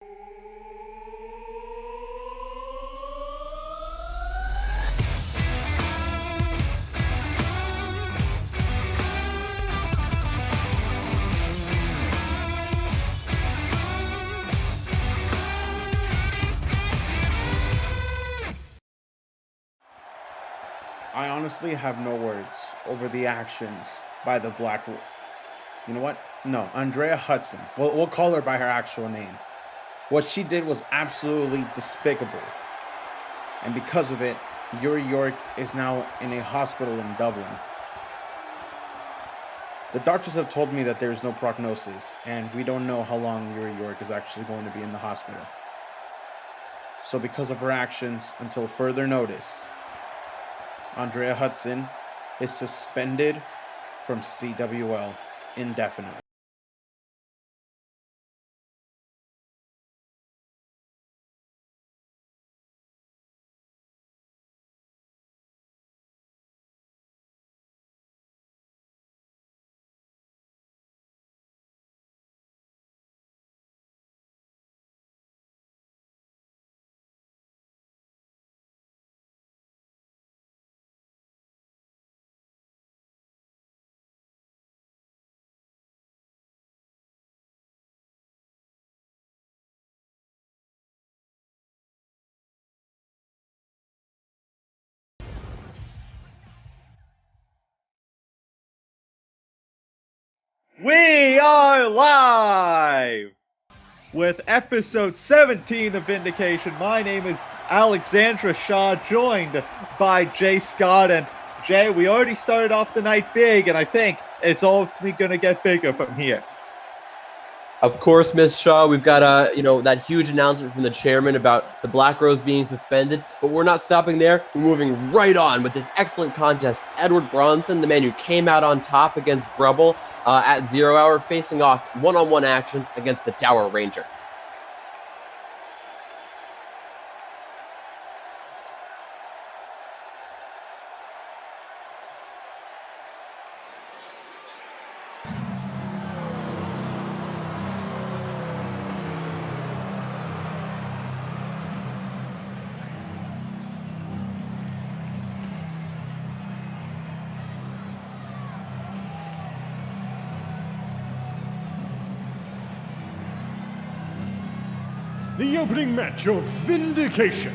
I honestly have no words over the actions by the Black. You know what? No, Andrea Hudson. We'll call her by her actual name. What she did was absolutely despicable. And because of it, Yuri York is now in a hospital in Dublin. The doctors have told me that there is no prognosis, and we don't know how long Yuri York is actually going to be in the hospital. So because of her actions, until further notice, Andrea Hudson is suspended from CWL indefinitely. We are live with episode 17 of Vindication. My name is Alexandra Shaw, joined by Jay Scott. And Jay, we already started off the night big, and I think it's only going to get bigger from here. Of course, Miss Shaw, we've got that huge announcement from the chairman about the Black Rose being suspended, but we're not stopping there. We're moving right on with this excellent contest. Edward Bronson, the man who came out on top against Brubble at 0 Hour, facing off one-on-one action against the Dower Ranger. The opening match of Vindication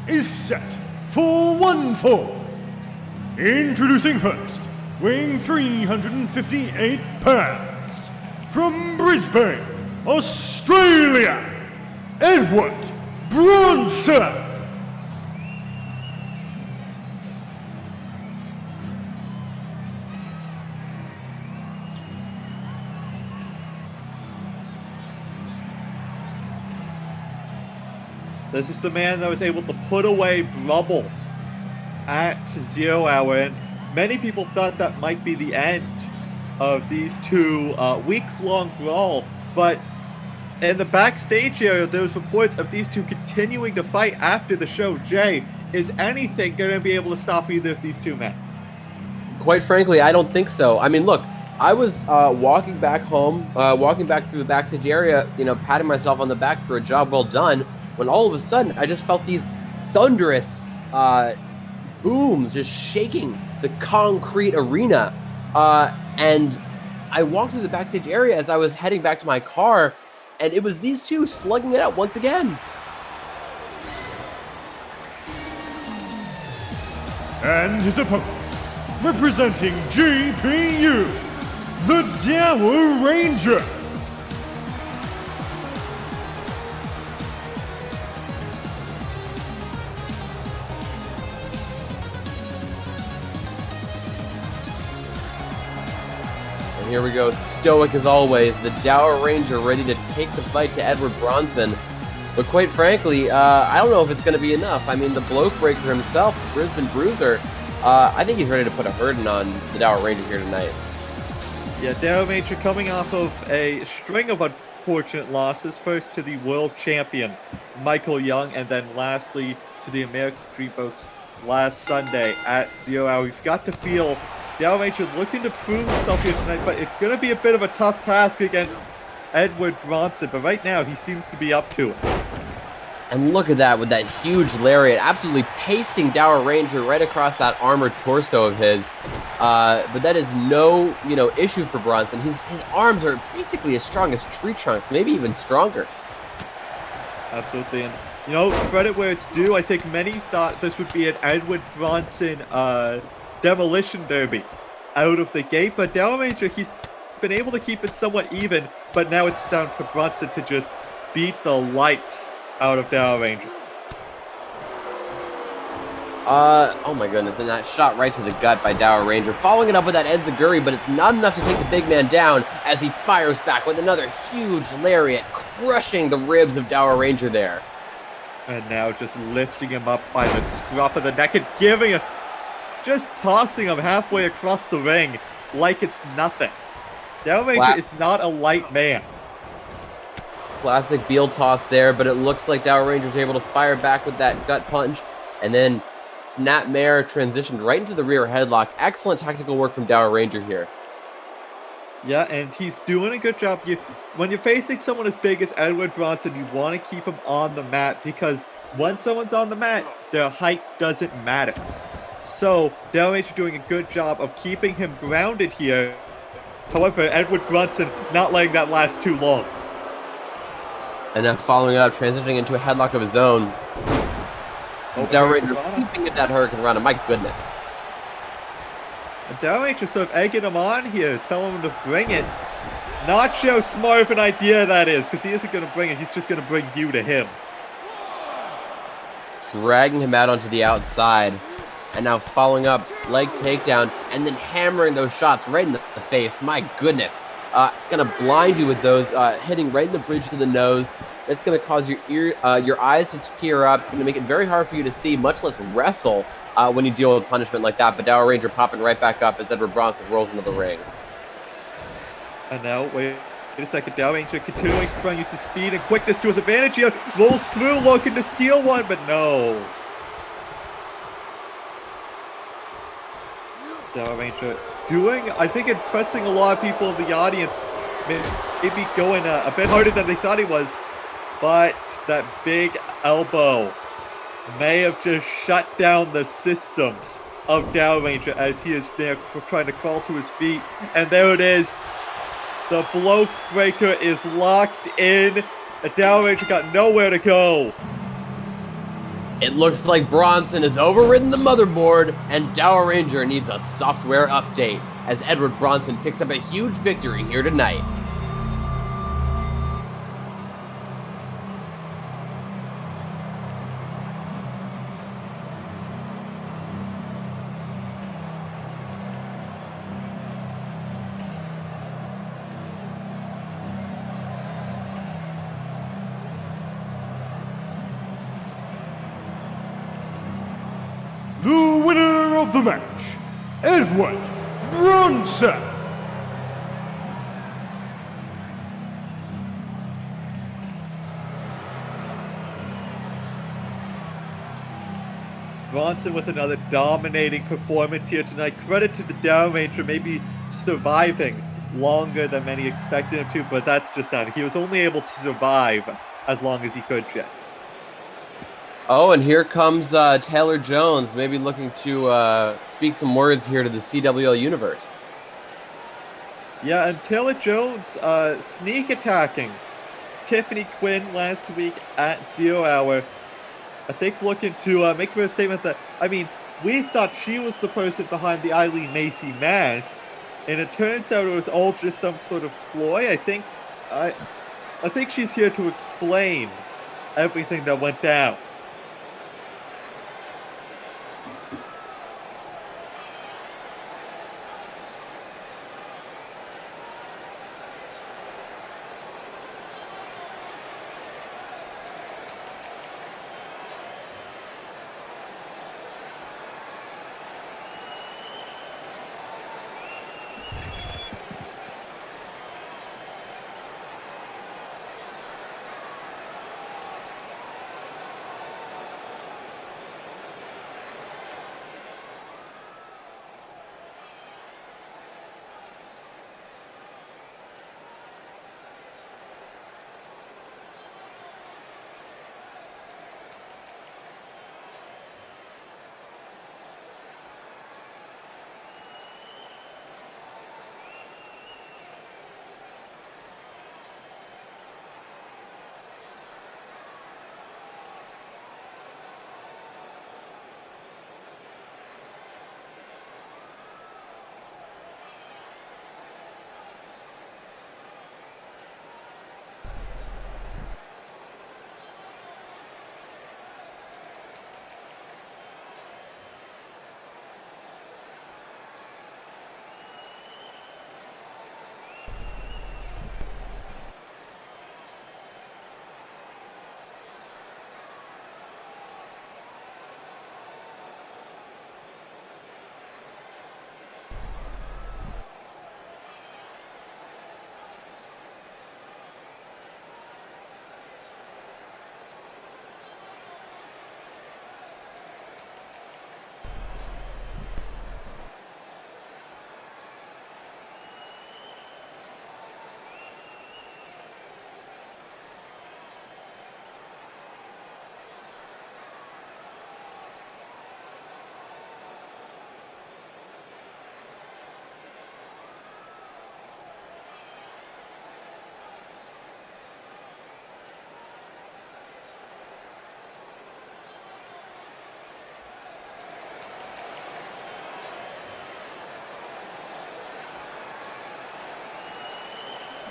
is set for one fall. Introducing first, weighing 358 pounds, from Brisbane, Australia, Edward Bronson. This is the man that was able to put away Brubble at 0 Hour, and many people thought that might be the end of these two weeks-long brawl, but in the backstage area, there was reports of these two continuing to fight after the show. Jay, is anything going to be able to stop either of these two men? Quite frankly, I don't think so. I mean, look, I was walking back home, walking back through the backstage area, patting myself on the back for a job well done, when all of a sudden I just felt these thunderous booms just shaking the concrete arena. And I walked through the backstage area as I was heading back to my car, and it was these two slugging it out once again. And his opponent, representing GPU, the Dower Ranger. And here we go, stoic as always, the Dower Ranger ready to take the fight to Edward Bronson. But quite frankly, I don't know if it's going to be enough. I mean, the bloke breaker himself, the Brisbane Bruiser, I think he's ready to put a hurting on the Dower Ranger here tonight. Yeah, Dower Ranger coming off of a string of unfortunate losses. First to the world champion, Michael Young, and then lastly to the American Dreamboats last Sunday at 0 Hour. We've got to feel Dower Ranger looking to prove himself here tonight, but it's going to be a bit of a tough task against Edward Bronson, but right now he seems to be up to it. And look at that with that huge lariat, absolutely pasting Dower Ranger right across that armored torso of his. But that is no, issue for Bronson. His arms are basically as strong as tree trunks, maybe even stronger. Absolutely, and credit where it's due. I think many thought this would be an Edward Bronson demolition derby out of the gate, but Dower Ranger, he's been able to keep it somewhat even, but now it's down for Bronson to just beat the lights out of Dower Ranger. Oh my goodness, and that shot right to the gut by Dower Ranger. Following it up with that enziguri, but it's not enough to take the big man down as he fires back with another huge lariat, crushing the ribs of Dower Ranger there. And now just lifting him up by the scruff of the neck and just tossing him halfway across the ring like it's nothing. Dower Ranger is not a light man. Classic Beal toss there, but it looks like Dower Ranger's able to fire back with that gut punch, and then Snapmare transitioned right into the rear headlock. Excellent tactical work from Dower Ranger here. Yeah, and he's doing a good job. When you're facing someone as big as Edward Bronson, you want to keep him on the mat, because when someone's on the mat, their height doesn't matter. So, Dower Ranger doing a good job of keeping him grounded here. However, Edward Bronson not letting that last too long. And then following it up, transitioning into a headlock of his own. Dower Ranger keeping at that Hurricane Rana, my goodness. And Dower Ranger sort of egging him on here, telling him to bring it. Not sure how smart of an idea that is, because he isn't going to bring it, he's just going to bring you to him. Dragging him out onto the outside. And now following up, leg takedown, and then hammering those shots right in the face. My goodness. Gonna blind you with those, hitting right in the bridge to the nose. It's gonna cause your eyes to tear up. It's gonna make it very hard for you to see, much less wrestle, when you deal with punishment like that. But Dower Ranger popping right back up as Edward Bronson rolls into the ring. And now, wait a second, Dower Ranger continuing to try and use his speed and quickness to his advantage here. Rolls through, looking to steal one, but no. Dower Ranger doing, I think, impressing a lot of people in the audience. Maybe going a bit harder than they thought he was. But that big elbow may have just shut down the systems of Dower Ranger as he is there trying to crawl to his feet. And there it is. The blow breaker is locked in. The Dower Ranger got nowhere to go. It looks like Bronson has overridden the motherboard, and Dower Ranger needs a software update as Edward Bronson picks up a huge victory here tonight. The winner of the match, Edward Bronson. Bronson with another dominating performance here tonight. Credit to the Dower Ranger, maybe surviving longer than many expected him to, but that's just that. He was only able to survive as long as he could, Jet. Oh, and here comes Taylor Jones, maybe looking to speak some words here to the CWL universe. Yeah, and Taylor Jones sneak attacking Tiffany Quinn last week at 0 Hour. I think looking to make a statement that, I mean, we thought she was the person behind the Eileen Macy mask, and it turns out it was all just some sort of ploy. I think she's here to explain everything that went down.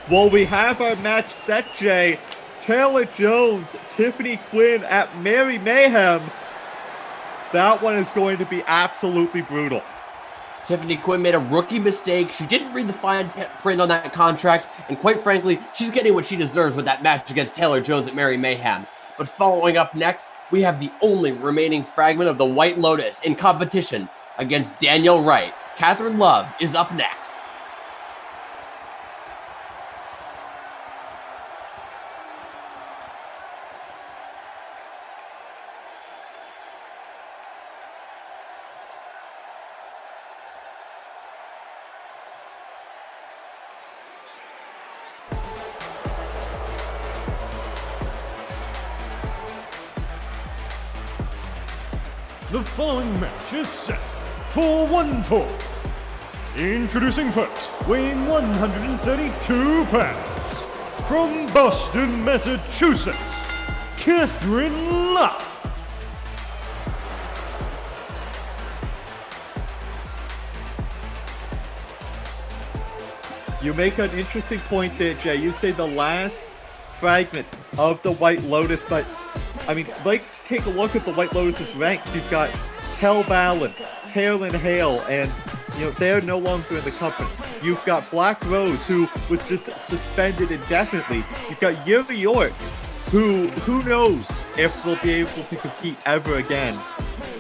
Well, we have our match set, Jay. Taylor Jones, Tiffany Quinn at Mary Mayhem. That one is going to be absolutely brutal. Tiffany Quinn made a rookie mistake. She didn't read the fine print on that contract, and quite frankly, she's getting what she deserves with that match against Taylor Jones at Mary Mayhem. But following up next, we have the only remaining fragment of the White Lotus in competition against Danielle Wright. Catherine Love is up next. The following match is set for one fall. Introducing first, weighing 132 pounds, from Boston, Massachusetts, Catherine Love. You make an interesting point there, Jay. You say the last fragment of the White Lotus, but I mean, let's take a look at the White Lotus's ranks. You've got Kel Ballin, Carolyn Hale, and they're no longer in the company. You've got Black Rose, who was just suspended indefinitely. You've got Yuri York, who knows if they'll be able to compete ever again.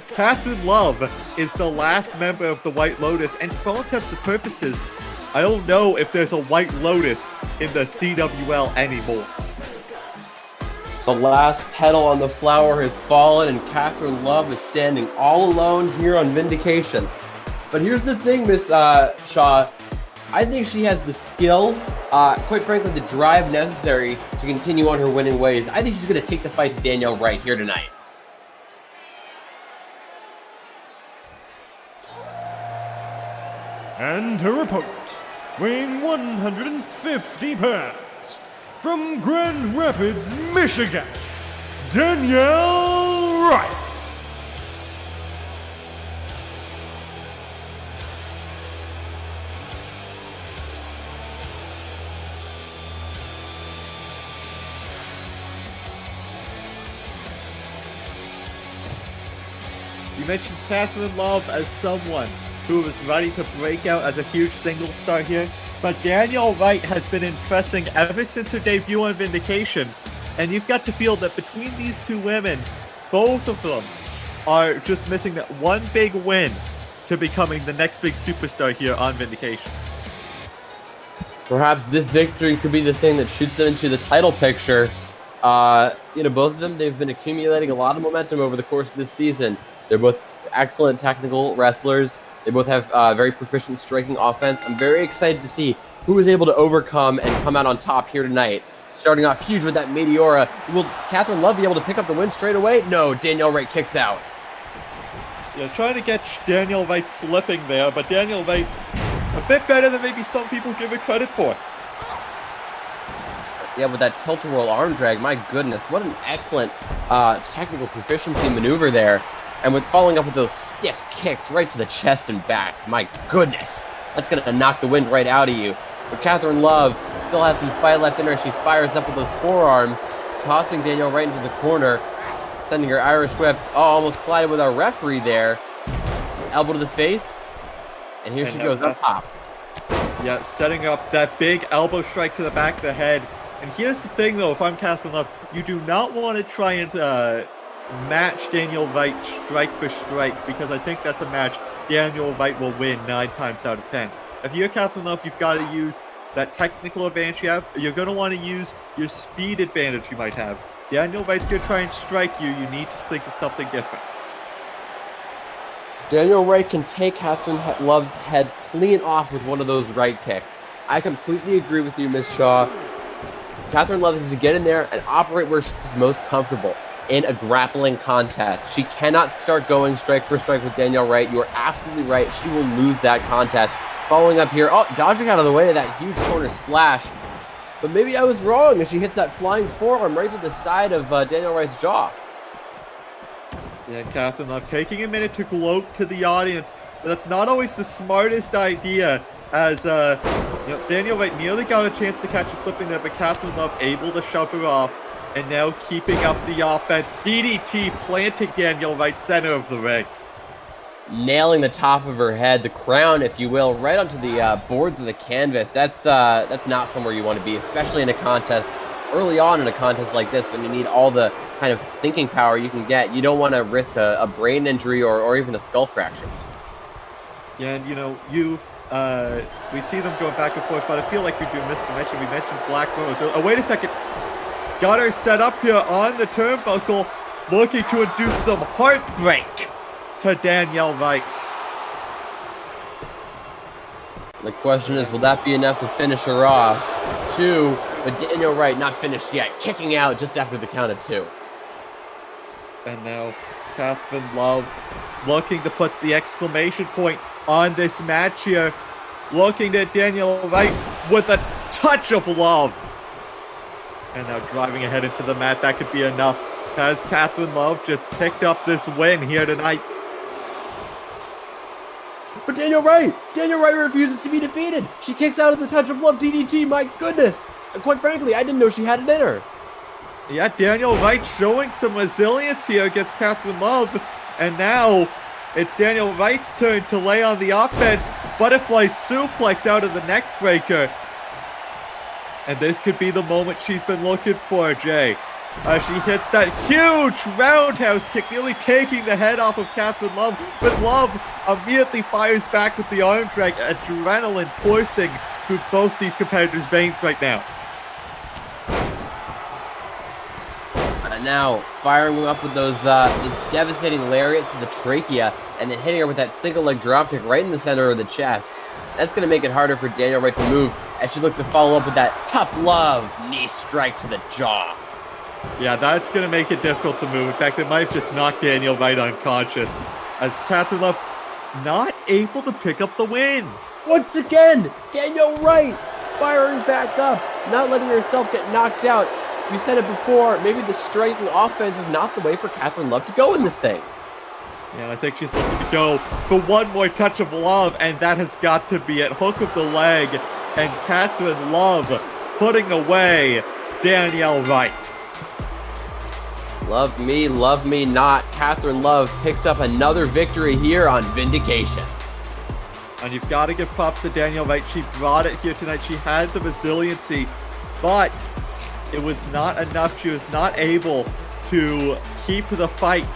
Catherine Love is the last member of the White Lotus, and for all intents and purposes, I don't know if there's a White Lotus in the CWL anymore. The last petal on the flower has fallen, and Catherine Love is standing all alone here on Vindication. But here's the thing, Miss Shaw. I think she has the skill, quite frankly, the drive necessary to continue on her winning ways. I think she's going to take the fight to Danielle Wright here tonight. And her opponent, weighing 150 pounds, from Grand Rapids, Michigan, Danielle Wright. You mentioned Catherine Love as someone who was ready to break out as a huge single star here, but Danielle Wright has been impressing ever since her debut on Vindication, and you've got to feel that between these two women, both of them are just missing that one big win to becoming the next big superstar here on Vindication. Perhaps this victory could be the thing that shoots them into the title picture. Both of them, they've been accumulating a lot of momentum over the course of this season. They're both excellent technical wrestlers. They both have very proficient striking offense. I'm very excited to see who is able to overcome and come out on top here tonight. Starting off huge with that Meteora. Will Catherine Love be able to pick up the win straight away? No, Danielle Wright kicks out. Yeah, trying to get Danielle Wright slipping there, but Danielle Wright a bit better than maybe some people give her credit for. Yeah, with that tilt-a-whirl arm drag, my goodness, what an excellent technical proficiency maneuver there. And with following up with those stiff kicks right to the chest and back, my goodness, that's going to knock the wind right out of you. But Catherine Love still has some fight left in her. She fires up with those forearms, tossing Danielle right into the corner, sending her Irish whip. Oh, almost collided with our referee there. Elbow to the face, and here she goes up top. Yeah, setting up that big elbow strike to the back of the head. And here's the thing, though, if I'm Catherine Love, you do not want to try and match Danielle Wright strike for strike, because I think that's a match Danielle Wright will win 9 times out of 10. If you're Catherine Love, you've got to use that technical advantage you have. You're going to want to use your speed advantage you might have. Danielle Wright's going to try and strike you. You need to think of something different. Danielle Wright can take Catherine Love's head clean off with one of those right kicks. I completely agree with you, Miss Shaw. Catherine Love has to get in there and operate where she's most comfortable, in a grappling contest. She cannot start going strike for strike with Danielle Wright. You are absolutely right. She will lose that contest. Following up here, dodging out of the way of that huge corner splash. But maybe I was wrong as she hits that flying forearm right to the side of Danielle Wright's jaw. Yeah, Catherine Love taking a minute to gloat to the audience, but that's not always the smartest idea. as Danielle Wright nearly got a chance to catch her slipping there, but Catherine Love able to shove her off, and now keeping up the offense. DDT planting Danielle Wright center of the ring. Nailing the top of her head, the crown, if you will, right onto the boards of the canvas. That's not somewhere you want to be, especially in a contest, early on in a contest like this, when you need all the kind of thinking power you can get. You don't want to risk a brain injury or even a skull fracture. Yeah, and we see them going back and forth, but I feel like we missed to mention. We mentioned Black Rose. Oh, wait a second. Got her set up here on the turnbuckle, looking to induce some heartbreak to Danielle Wright. The question is, will that be enough to finish her off? 2, but Danielle Wright not finished yet, kicking out just after the count of 2. And now Catherine Love looking to put the exclamation point on this match here. Looking at Danielle Wright with a touch of love. And now driving ahead into the mat. That could be enough. Has Catherine Love just picked up this win here tonight? But Danielle Wright refuses to be defeated. She kicks out of the touch of love DDT. My goodness. And quite frankly, I didn't know she had it in her. Yeah, Danielle Wright showing some resilience here against Catherine Love. And now it's Danielle Wright's turn to lay on the offense. Butterfly suplex out of the neck breaker. And this could be the moment she's been looking for, Jay. She hits that huge roundhouse kick, nearly taking the head off of Catherine Love. But Love immediately fires back with the arm drag, adrenaline coursing through both these competitors' veins right now. Now firing up with those devastating lariats to the trachea, and then hitting her with that single leg dropkick right in the center of the chest. That's going to make it harder for Danielle Wright to move as she looks to follow up with that tough love knee strike to the jaw. Yeah, that's going to make it difficult to move. In fact, it might have just knocked Danielle Wright unconscious, as Catherine Love not able to pick up the win. Once again, Danielle Wright firing back up, not letting herself get knocked out. You said it before, maybe the striking offense is not the way for Catherine Love to go in this thing. Yeah, I think she's looking to go for one more touch of love, and that has got to be it. Hook of the leg, and Catherine Love putting away Danielle Wright. Love me not. Catherine Love picks up another victory here on Vindication. And you've got to give props to Danielle Wright. She brought it here tonight. She had the resiliency, but it was not enough. She was not able to keep the fight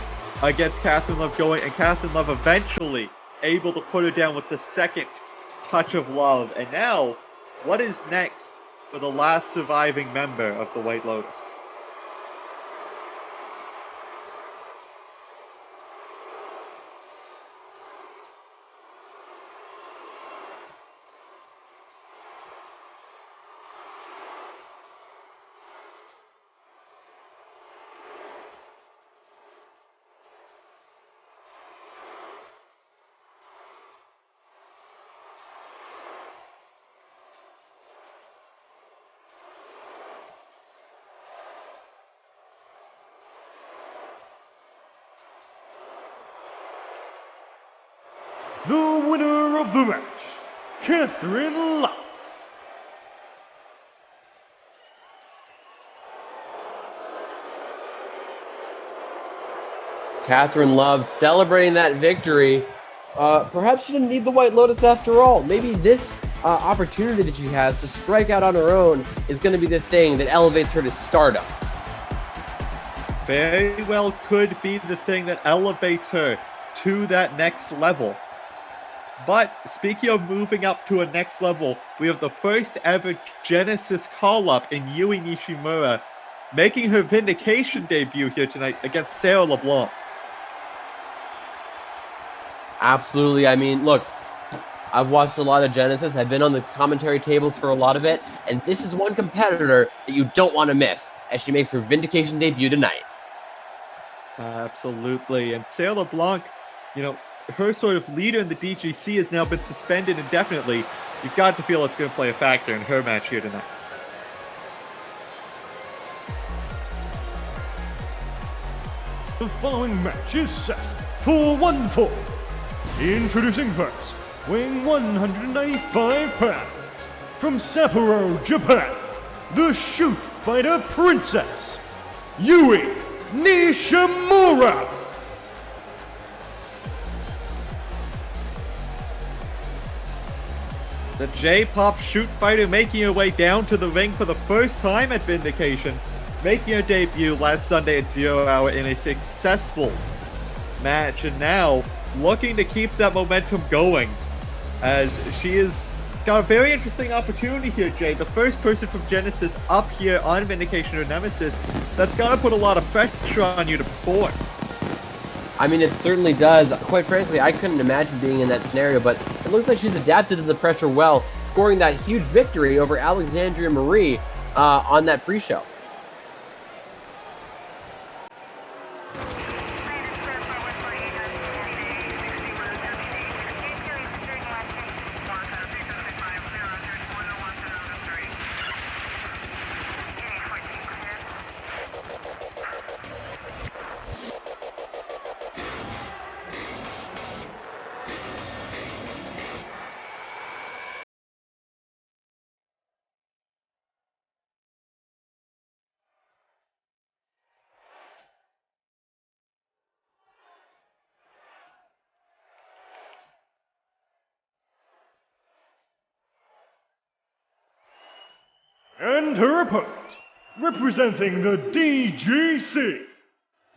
against Catherine Love going, and Catherine Love eventually able to put her down with the second touch of love. And now, what is next for the last surviving member of the White Lotus? The winner of the match, Catherine Love. Catherine Love celebrating that victory. Perhaps she didn't need the White Lotus after all. Maybe this opportunity that she has to strike out on her own is going to be the thing that elevates her to stardom. Very well could be the thing that elevates her to that next level. But speaking of moving up to a next level, we have the first ever Genesis call-up in Yui Nishimura, making her Vindication debut here tonight against Sarah LeBlanc. Absolutely. I mean, look, I've watched a lot of Genesis. I've been on the commentary tables for a lot of it, and this is one competitor that you don't want to miss as she makes her Vindication debut tonight. Absolutely. And Sarah LeBlanc, her sort of leader in the DGC has now been suspended indefinitely. You've got to feel it's going to play a factor in her match here tonight. The following match is set for one fall. Introducing first, weighing 195 pounds, from Sapporo, Japan, the Shoot Fighter Princess, Yui Nishimura. The J-pop shoot fighter making her way down to the ring for the first time at Vindication, making her debut last Sunday at 0 Hour in a successful match, and now looking to keep that momentum going as she has got a very interesting opportunity here, Jay. The first person from Genesis up here on Vindication or Nemesis, that's got to put a lot of pressure on you to perform. I mean, it certainly does. Quite frankly, I couldn't imagine being in that scenario, but it looks like she's adapted to the pressure well, scoring that huge victory over Alexandria Marie on that pre-show. And her opponent, representing the DGC,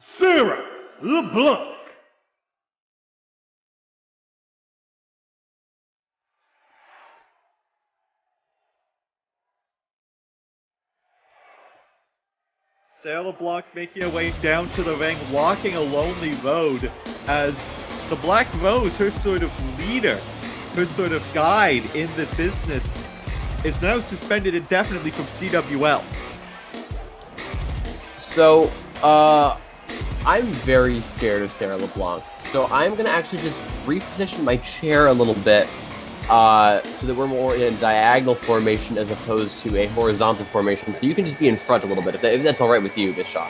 Sarah LeBlanc. Sarah LeBlanc making her way down to the ring, walking a lonely road as the Black Rose, her sort of leader, her sort of guide in this business, is now suspended indefinitely from CWL. So, I'm very scared of Sarah LeBlanc. So I'm going to actually just reposition my chair a little bit so that we're more in a diagonal formation as opposed to a horizontal formation. So you can just be in front a little bit, if that's all right with you, Bishop.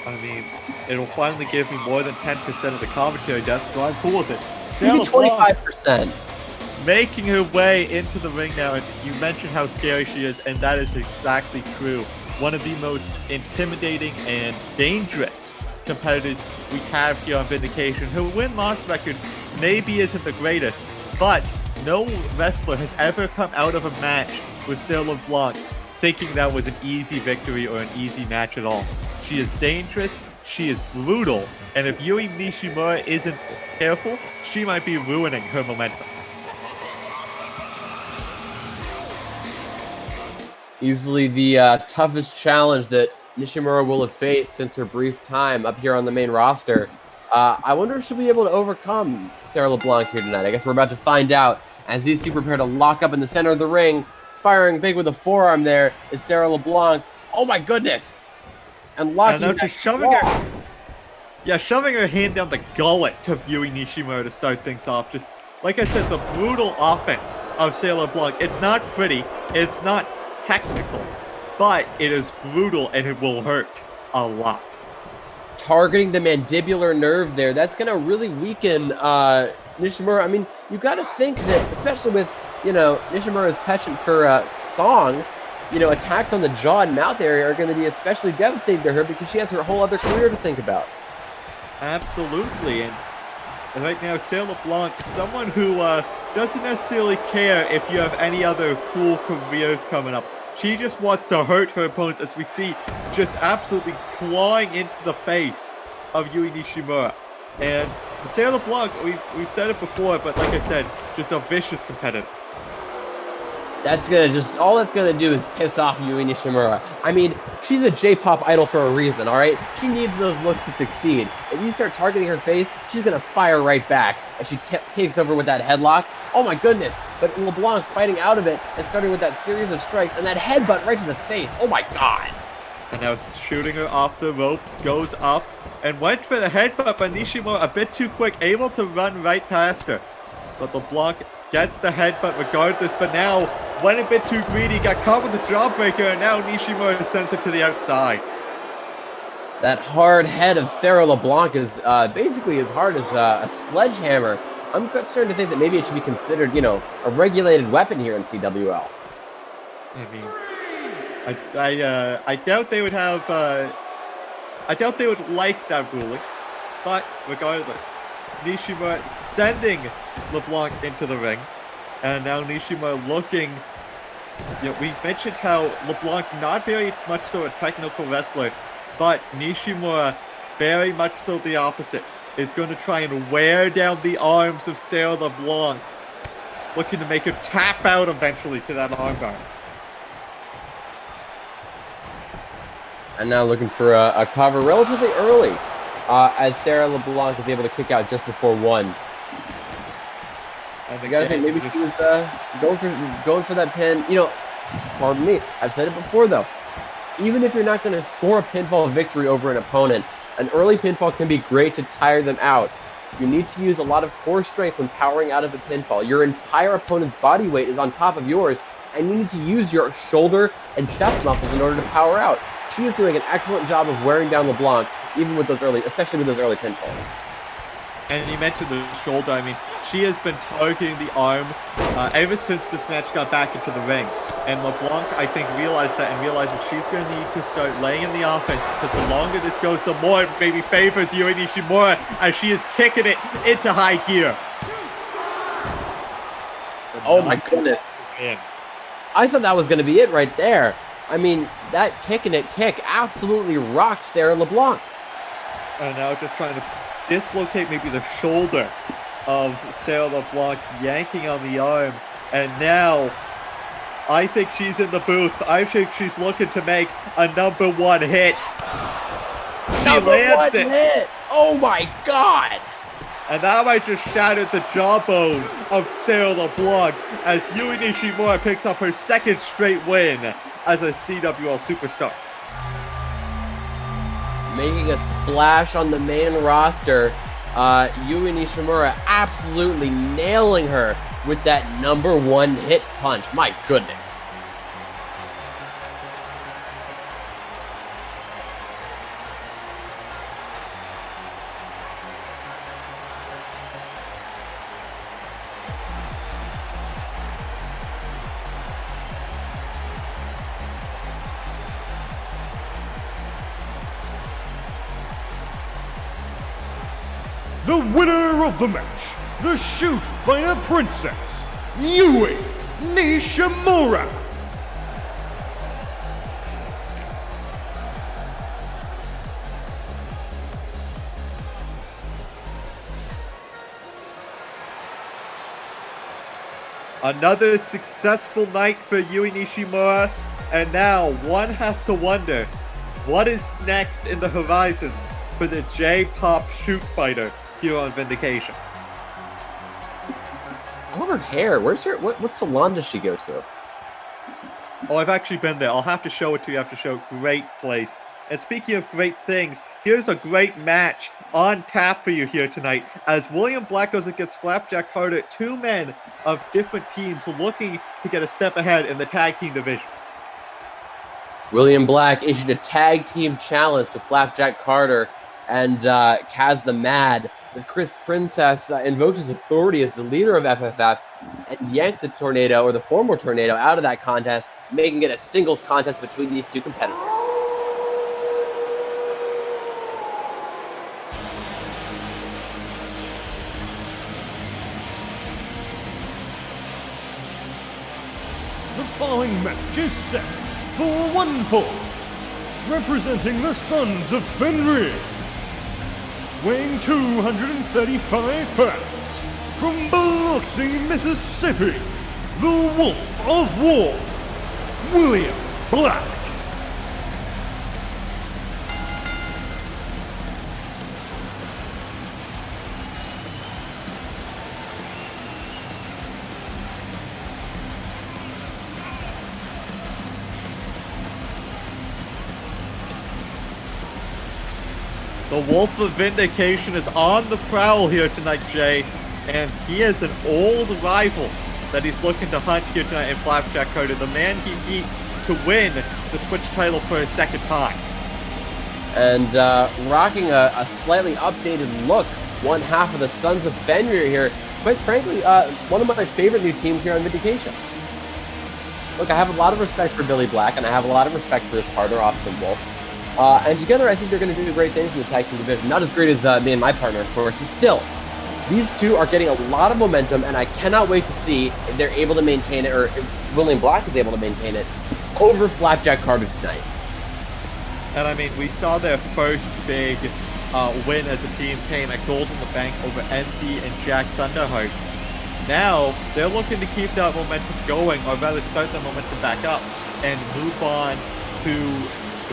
I mean, it'll finally give me more than 10% of the commentary desk, so I'm cool with it. Sarah Maybe LeBlanc 25%. making her way into the ring now, and you mentioned how scary she is, and that is exactly true. One of the most intimidating and dangerous competitors we have here on Vindication. Her win-loss record maybe isn't the greatest, but no wrestler has ever come out of a match with Sarah LeBlanc thinking that was an easy victory or an easy match at all. She is dangerous, she is brutal, and if Yui Nishimura isn't careful, she might be ruining her momentum. Easily the toughest challenge that Nishimura will have faced since her brief time up here on the main roster. I wonder if she'll be able to overcome Sarah LeBlanc here tonight. I guess we're about to find out as these two prepare to lock up in the center of the ring. Firing big with a forearm there is Sarah LeBlanc. Oh my goodness! And locking now just shoving her hand down the gullet to Yui Nishimura to start things off. Just like I said, the brutal offense of Sarah LeBlanc. It's not pretty. It's not technical, but it is brutal and it will hurt a lot. Targeting the mandibular nerve there, that's going to really weaken Nishimura. I mean, you got to think that, especially with, Nishimura's penchant for song, attacks on the jaw and mouth area are going to be especially devastating to her because she has her whole other career to think about. Absolutely, and right now, Sarah LeBlanc, someone who doesn't necessarily care if you have any other cool careers coming up. She just wants to hurt her opponents, as we see just absolutely clawing into the face of Yui Nishimura. And Sarah LeBlanc, we've said it before, but like I said, just a vicious competitor. That's gonna all that's gonna do is piss off Yui Nishimura. I mean, she's a J-pop idol for a reason, alright? She needs those looks to succeed. If you start targeting her face, she's gonna fire right back as she takes over with that headlock. Oh my goodness! But LeBlanc fighting out of it and starting with that series of strikes and that headbutt right to the face. Oh my god! And now shooting her off the ropes, goes up, and went for the headbutt, but Nishimura a bit too quick, able to run right past her. But LeBlanc gets the headbutt regardless, but now went a bit too greedy, got caught with the jawbreaker, and now Nishimura sends it to the outside. That hard head of Sarah LeBlanc is basically as hard as a sledgehammer. I'm starting to think that maybe it should be considered, you know, a regulated weapon here in CWL. I mean, I doubt they would have. I doubt they would like that ruling, but regardless, Nishimura sending LeBlanc into the ring, and now Nishimura looking. You know, we mentioned how LeBlanc not very much so a technical wrestler, but Nishimura very much so the opposite. Is going to try and wear down the arms of Sarah LeBlanc, looking to make her tap out eventually to that armbar. And now looking for a cover relatively early, as Sarah LeBlanc is able to kick out just before 1. And I gotta think maybe she was going for that pin. You know, pardon me, I've said it before though. Even if you're not going to score a pinfall victory over an opponent, an early pinfall can be great to tire them out. You need to use a lot of core strength when powering out of a pinfall. Your entire opponent's body weight is on top of yours, and you need to use your shoulder and chest muscles in order to power out. She is doing an excellent job of wearing down LeBlanc, even with those early, especially with those early pinfalls. And you mentioned the shoulder. I mean, she has been targeting the arm ever since this match got back into the ring. And LeBlanc, I think, realized that and realizes she's going to need to start laying in the offense, because the longer this goes, the more it maybe favors Yui Nishimura as she is kicking it into high gear. Oh my goodness. Man. I thought that was going to be it right there. I mean, that kicking it kick absolutely rocked Sarah LeBlanc. And now just trying to dislocate maybe the shoulder of Sarah LeBlanc, yanking on the arm. And now, I think she's in the booth. I think she's looking to make a number 1 hit. Number 1 hit! Oh my god! And that might just shatter the jawbone of Sarah LeBlanc as Yui Nishimura picks up her 2nd straight win as a CWL superstar. Making a splash on the main roster, Yui Nishimura absolutely nailing her with that number 1 hit punch. My goodness. The winner of the match, the Shoot Fighter Princess, Yui Nishimura. Another successful night for Yui Nishimura, and now one has to wonder, what is next in the horizons for the J-Pop Shoot Fighter here on Vindication? I love her hair. Where's her? What salon does she go to? Oh, I've actually been there. I'll have to show it to you after show. Great place. And speaking of great things, here's a great match on tap for you here tonight as William Black goes against Flapjack Carter, 2 men of different teams looking to get a step ahead in the tag team division. William Black issued a tag team challenge to Flapjack Carter and Kaz the Mad. But Chris Princess invoked his authority as the leader of FFF and yanked the Tornado, or the former Tornado, out of that contest, making it a singles contest between these 2 competitors. The following match is set for 1 fall, representing the Sons of Fenrir. Weighing 235 pounds, from Biloxi, Mississippi, the Wolf of War, William Black. The Wolf of Vindication is on the prowl here tonight, Jay, and he is an old rival that he's looking to hunt here tonight in Flapjack Carter, the man he beat to win the Twitch title for a 2nd time. And rocking a slightly updated look, one half of the Sons of Fenrir here, quite frankly, one of my favorite new teams here on Vindication. Look, I have a lot of respect for Billy Black, and I have a lot of respect for his partner, Austin Wolf. And together, I think they're going to do great things in the tag team division. Not as great as me and my partner, of course, but still. These two are getting a lot of momentum, and I cannot wait to see if they're able to maintain it, or if William Black is able to maintain it, over Flapjack Carter tonight. And I mean, we saw their first big win as a team came at Gold in the Bank over Envy and Jack Thunderheart. Now, they're looking to keep that momentum going, or rather start the momentum back up, and move on to,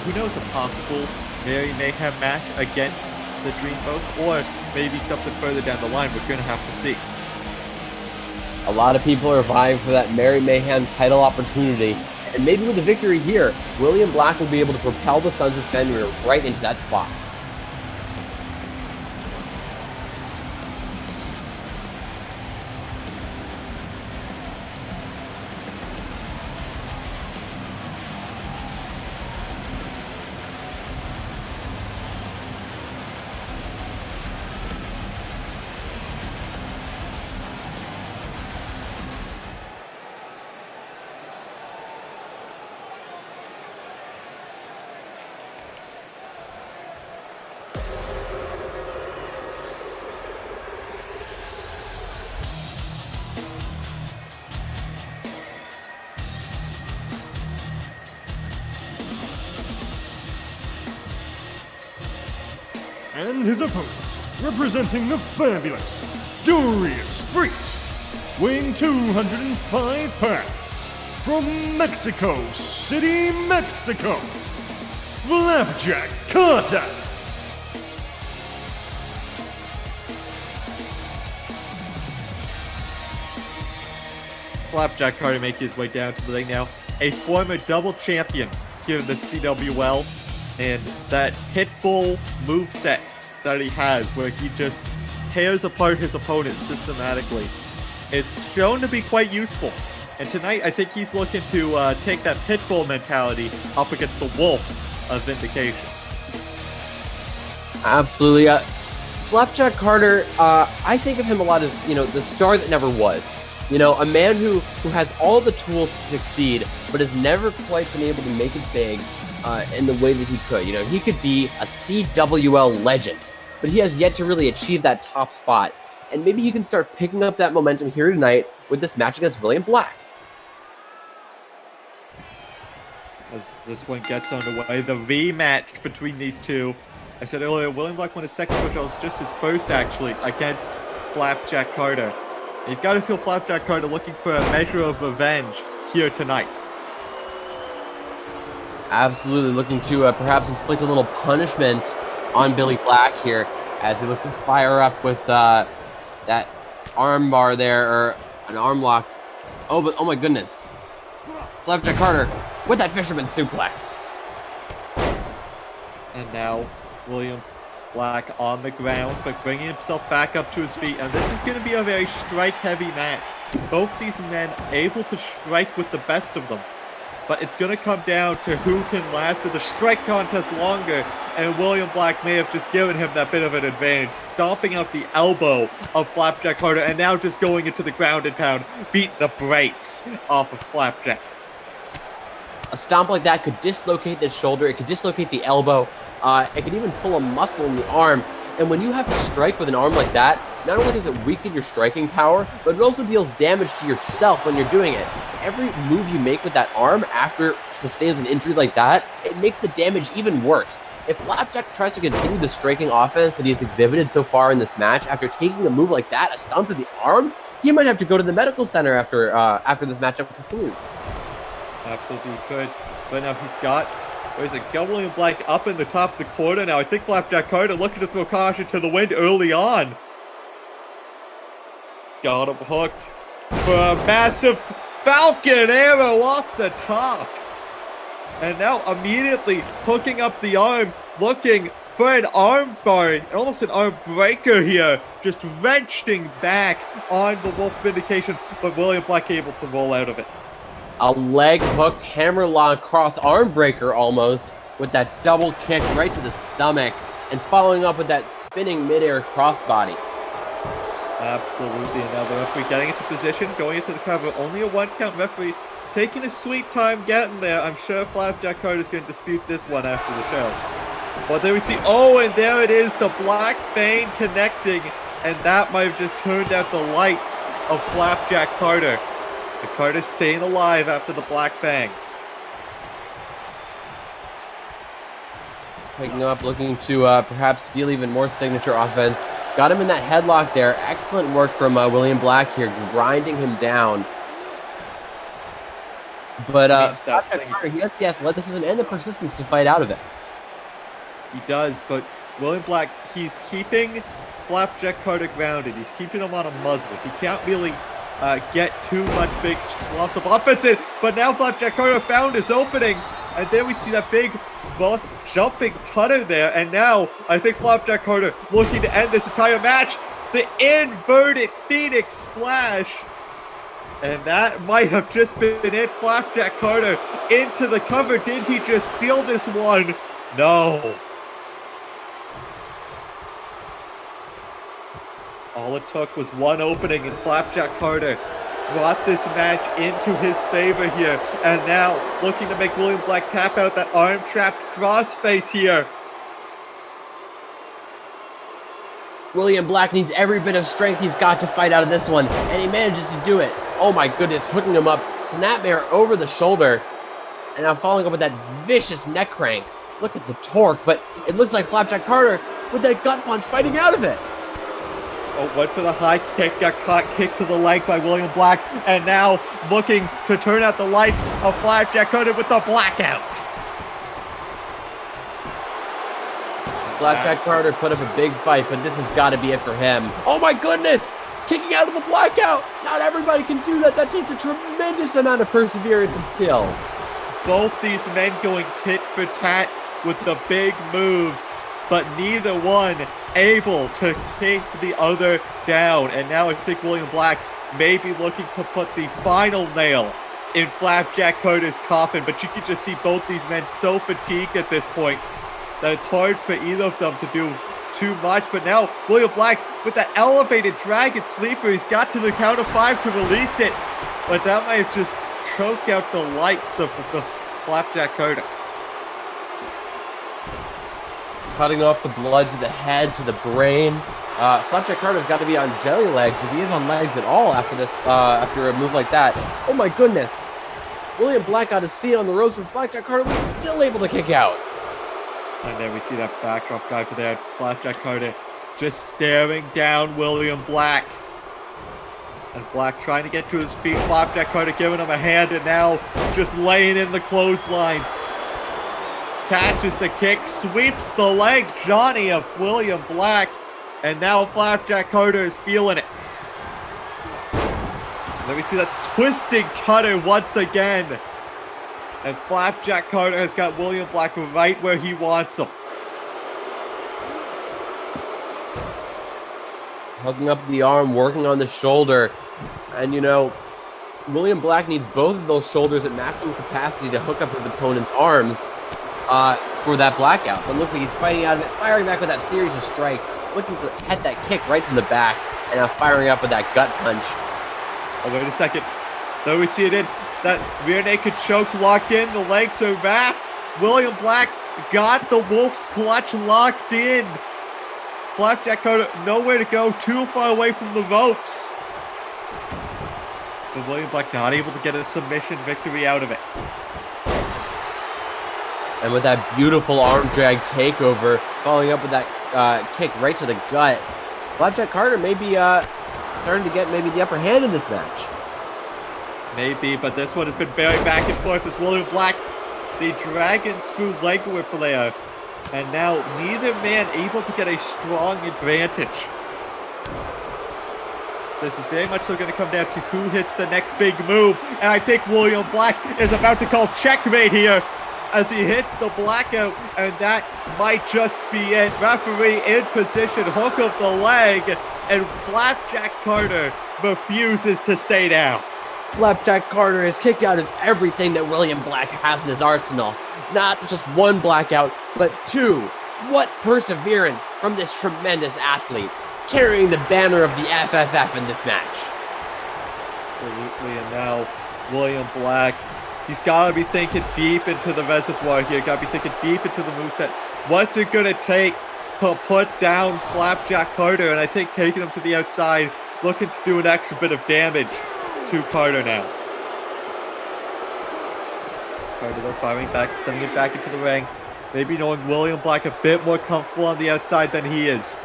who knows, a possible Mary Mayhem match against the Dreamboat, or maybe something further down the line. We're going to have to see. A lot of people are vying for that Mary Mayhem title opportunity, and maybe with a victory here, William Black will be able to propel the Sons of Fenrir right into that spot. And his opponent, representing the fabulous Darius Freaks, weighing 205 pounds, from Mexico City, Mexico, Flapjack Carter. Flapjack Carter making his way down to the ring now. A former double champion here in the CWL. And that Pitbull moveset that he has, where he just tears apart his opponent systematically, it's shown to be quite useful. And tonight, I think he's looking to take that Pitbull mentality up against the Wolf of Vindication. Absolutely. Flapjack Carter, I think of him a lot as, the star that never was. A man who has all the tools to succeed, but has never quite been able to make it big in the way that he could. He could be a CWL legend, but he has yet to really achieve that top spot. And maybe he can start picking up that momentum here tonight with this match against William Black. As this one gets underway, the rematch between these two. I said earlier, William Black won his second, which was just his first, actually, against Flapjack Carter. And you've got to feel Flapjack Carter looking for a measure of revenge here tonight. Absolutely looking to perhaps inflict a little punishment on Billy Black here as he looks to fire up with that arm bar there, or an arm lock. Oh my goodness. Flapjack Carter with that fisherman suplex. And now William Black on the ground, but bringing himself back up to his feet. And this is going to be a very strike-heavy match. Both these men able to strike with the best of them. But it's going to come down to who can last the strike contest longer, and William Black may have just given him that bit of an advantage, stomping out the elbow of Flapjack Carter, and now just going into the ground and pound, beat the brakes off of Flapjack. A stomp like that could dislocate the shoulder, it could dislocate the elbow, it could even pull a muscle in the arm. And when you have to strike with an arm like that, not only does it weaken your striking power, but it also deals damage to yourself when you're doing it. Every move you make with that arm after it sustains an injury like that, it makes the damage even worse. If Flapjack tries to continue the striking offense that he has exhibited so far in this match, after taking a move like that, a stomp to the arm, he might have to go to the medical center after this matchup concludes. Absolutely could. But now he's got William Black up in the top of the corner now. I think Flapjack Carter looking to throw caution to the wind early on. Got him hooked for a massive Falcon arrow off the top. And now immediately hooking up the arm, looking for an arm bar, almost an arm breaker here, just wrenching back on the Wolf Vindication, but William Black able to roll out of it. A leg-hooked hammerlock cross arm breaker almost, with that double kick right to the stomach, and following up with that spinning midair crossbody. Absolutely. And now the referee getting into position, going into the cover. Only a 1 count. Referee taking his sweet time getting there. I'm sure Flapjack Carter's going to dispute this one after the show. But there we see, oh, and there it is, the black vein connecting. And that might have just turned out the lights of Flapjack Carter. The Carter's staying alive after the black bang. Picking up, looking to perhaps steal even more signature offense. Got him in that headlock there. Excellent work from William Black here, grinding him down. But Flapjack Carter, he has the athleticism and the persistence to fight out of it. He does, but William Black, he's keeping Flapjack Carter grounded. He's keeping him on a muzzle. He can't really get too much big swaths of offense in, but now Flapjack Carter found his opening, and there we see that big jumping cutter there, and now I think Flapjack Carter looking to end this entire match. The inverted Phoenix Splash, and that might have just been it. Flapjack Carter into the cover. Did he just steal this one? No. All it took was one opening, and Flapjack Carter brought this match into his favor here. And now looking to make William Black tap out that arm-trapped crossface here. William Black needs every bit of strength he's got to fight out of this one, and he manages to do it. Oh my goodness, hooking him up, snapmare over the shoulder, and now following up with that vicious neck crank. Look at the torque, but it looks like Flapjack Carter with that gut punch fighting out of it. Oh, went for the high kick, got caught, kicked to the leg by William Black, and now looking to turn out the lights of Flapjack Carter with the blackout. Flapjack Carter put up a big fight, but this has got to be it for him. Oh my goodness! Kicking out of the blackout! Not everybody can do that. That takes a tremendous amount of perseverance and skill. Both these men going tit for tat with the big moves, but neither one able to take the other down. And now I think William Black may be looking to put the final nail in Flapjack Carter's coffin, but you can just see both these men so fatigued at this point that it's hard for either of them to do too much. But now William Black with that elevated dragon sleeper, he's got to the count of 5 to release it, but that might have just choked out the lights of the Flapjack Carter. Cutting off the blood to the head, to the brain. Flapjack Carter's got to be on jelly legs, if he is on legs at all after this, after a move like that. Oh my goodness! William Black got his feet on the ropes, but Flapjack Carter was still able to kick out. And then we see that backdrop drive for there. Flapjack Carter just staring down William Black. And Black trying to get to his feet. Flapjack Carter giving him a hand, and now just laying in the clotheslines. Catches the kick, sweeps the leg, Johnny, of William Black. And now Flapjack Carter is feeling it. Let me see, that's twisting cutter once again. And Flapjack Carter has got William Black right where he wants him. Hooking up the arm, working on the shoulder. And you know, William Black needs both of those shoulders at maximum capacity to hook up his opponent's arms for that blackout. But it looks like he's fighting out of it, firing back with that series of strikes, looking to hit that kick right from the back, and now firing up with that gut punch. Oh, wait a second. There we see it in. That rear naked choke locked in. The legs are wrapped. William Black got the Wolf's Clutch locked in. Flapjack Carter nowhere to go, too far away from the ropes. But William Black not able to get a submission victory out of it. And with that beautiful arm drag takeover, following up with that kick right to the gut, Flapjack Carter may be starting to get maybe the upper hand in this match. Maybe, but this one has been very back and forth as William Black, the dragon screw leg whip player. And now neither man able to get a strong advantage. This is very much so going to come down to who hits the next big move. And I think William Black is about to call checkmate here as he hits the blackout. And that might just be it. Referee in position, hook of the leg. And Flapjack Carter refuses to stay down. Flapjack Carter has kicked out of everything that William Black has in his arsenal. Not just one blackout, but two. What perseverance from this tremendous athlete. carrying the banner of the FFF in this match. Absolutely, and now William Black, he's got to be thinking deep into the reservoir here, got to be thinking deep into the moveset. What's it going to take to put down Flapjack Carter? And I think taking him to the outside, looking to do an extra bit of damage to Carter now. Carter though firing back, sending it back into the ring. Maybe knowing William Black a bit more comfortable on the outside than he is.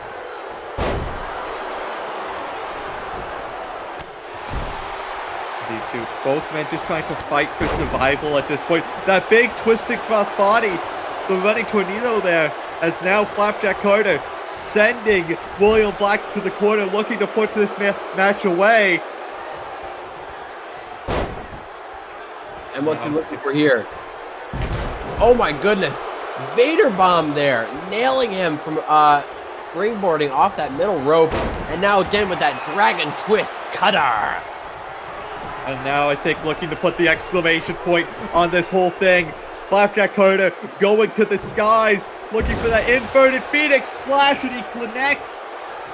These two, both men just trying to fight for survival at this point. That big twisted crossbody, the running tornado there, as now Flapjack Carter sending William Black to the corner, looking to put this match away. And what's he looking for here? Oh my goodness. Vader bomb there, nailing him from springboarding off that middle rope. And now again with that dragon twist cutter. And now I think looking to put the exclamation point on this whole thing. Flapjack Carter going to the skies, looking for that inverted Phoenix splash, and he connects.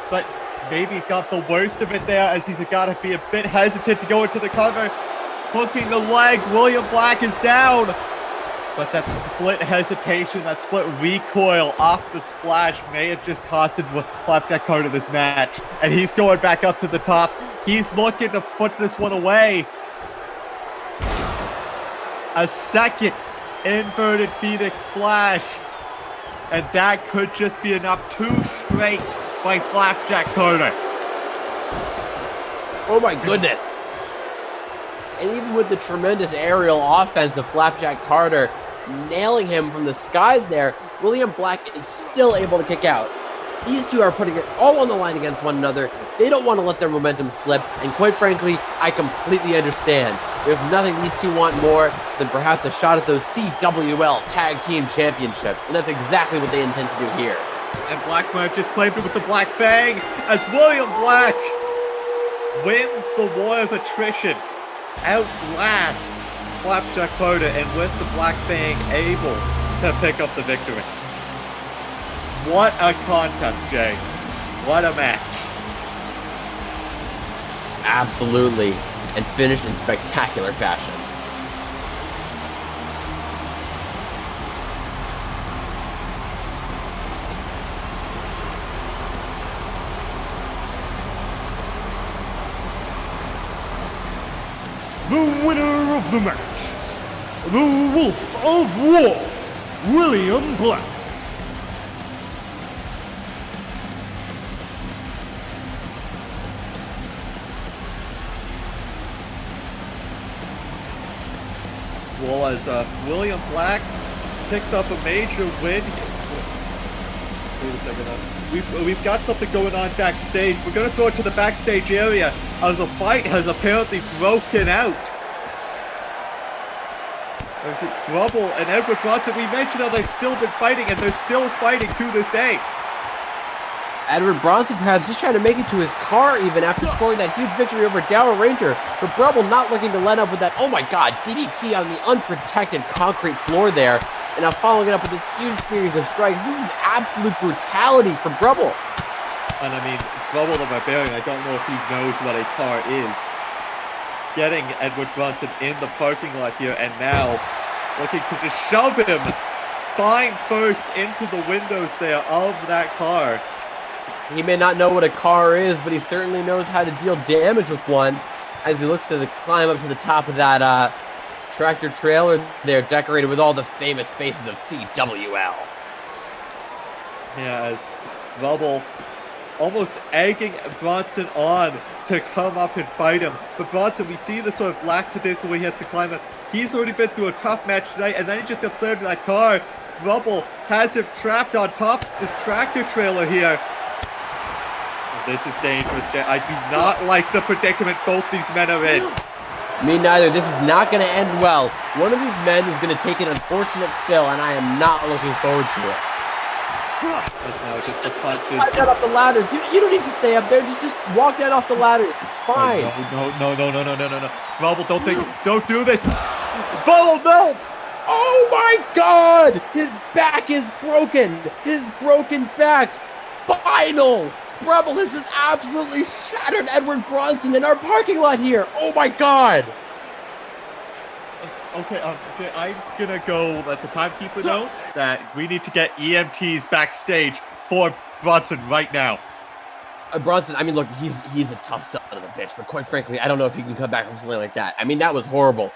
But maybe got the worst of it there, as he's got to be a bit hesitant to go into the cover. Hooking the leg, William Black is down. But that split hesitation, that split recoil off the splash may have just costed Flapjack Carter this match. And he's going back up to the top. He's looking to put this one away. A second inverted Phoenix splash. And that could just be enough. 2 straight by Flapjack Carter. Oh my goodness. And even with the tremendous aerial offense of Flapjack Carter nailing him from the skies there, William Black is still able to kick out. These two are putting it all on the line against one another. They don't want to let their momentum slip, and quite frankly, I completely understand. There's nothing these two want more than perhaps a shot at those CWL Tag Team Championships, and that's exactly what they intend to do here. And Blackmire just claimed it with the Black Fang, as William Black wins the war of attrition, outlasts Flapjack Carter, and with the Black Fang able to pick up the victory. What a contest, Jay. What a match. Absolutely, and finished in spectacular fashion. The winner of the match, the Wolf of War, William Black. Well, as William Black picks up a major win. Wait a second. We've got something going on backstage. We're going to throw it to the backstage area as a fight has apparently broken out. There's Grubble and Edward Bronson. We mentioned how they've still been fighting, and they're still fighting to this day. Edward Bronson perhaps just trying to make it to his car even after scoring that huge victory over Dower Ranger, but Grubble not looking to let up with that, oh my god, DDT on the unprotected concrete floor there, and now following it up with this huge series of strikes. This is absolute brutality from Grubble. And I mean, Grubble the Barbarian, I don't know if he knows what a car is. Getting Edward Bronson in the parking lot here, and now looking to just shove him spine first into the windows there of that car. He may not know what a car is, but he certainly knows how to deal damage with one as he looks to climb up to the top of that tractor trailer there, decorated with all the famous faces of CWL. Yeah, as Grubble almost egging Bronson on to come up and fight him. But Bronson, we see the sort of lackadaisical way he has to climb up. He's already been through a tough match tonight, and then he just got slammed in that car. Grubble has him trapped on top of this tractor trailer here. This is dangerous, Jay. I do not like the predicament both these men are in. Me neither. This is not going to end well. One of these men is going to take an unfortunate spill, and I am not looking forward to it. Now just the punches. Climb down off the ladders. You don't need to stay up there. Just walk down off the ladders. It's fine. No. Grubble, don't do this. Grubble, no! Oh my god! His back is broken! His broken back! Brubble has just absolutely shattered Edward Bronson in our parking lot here. Oh my god! Okay, I'm gonna go let the timekeeper know that we need to get EMTs backstage for Bronson right now. Bronson, I mean, look, he's a tough son of a bitch, but quite frankly, I don't know if he can come back from something like that. I mean, that was horrible.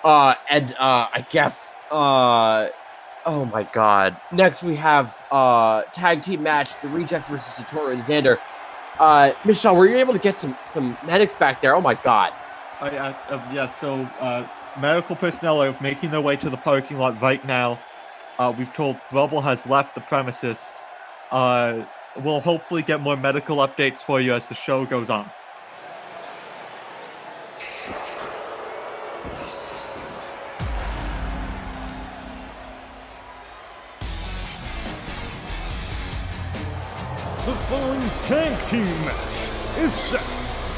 I guess, oh my god. Next we have, tag team match, the Rejects versus Satoru and Xander. Michelle, were you able to get some medics back there? Oh my god. Yeah, so, medical personnel are making their way to the parking lot right now. We've told Brubble has left the premises. We'll hopefully get more medical updates for you as the show goes on. The following tag team match is set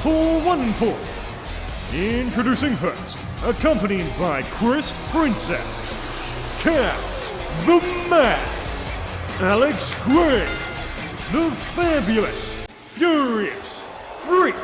for 1 fall. Introducing first, accompanied by Chris Princess, Cass the Mad, Alex Graves, the Fabulous Furious Freaks.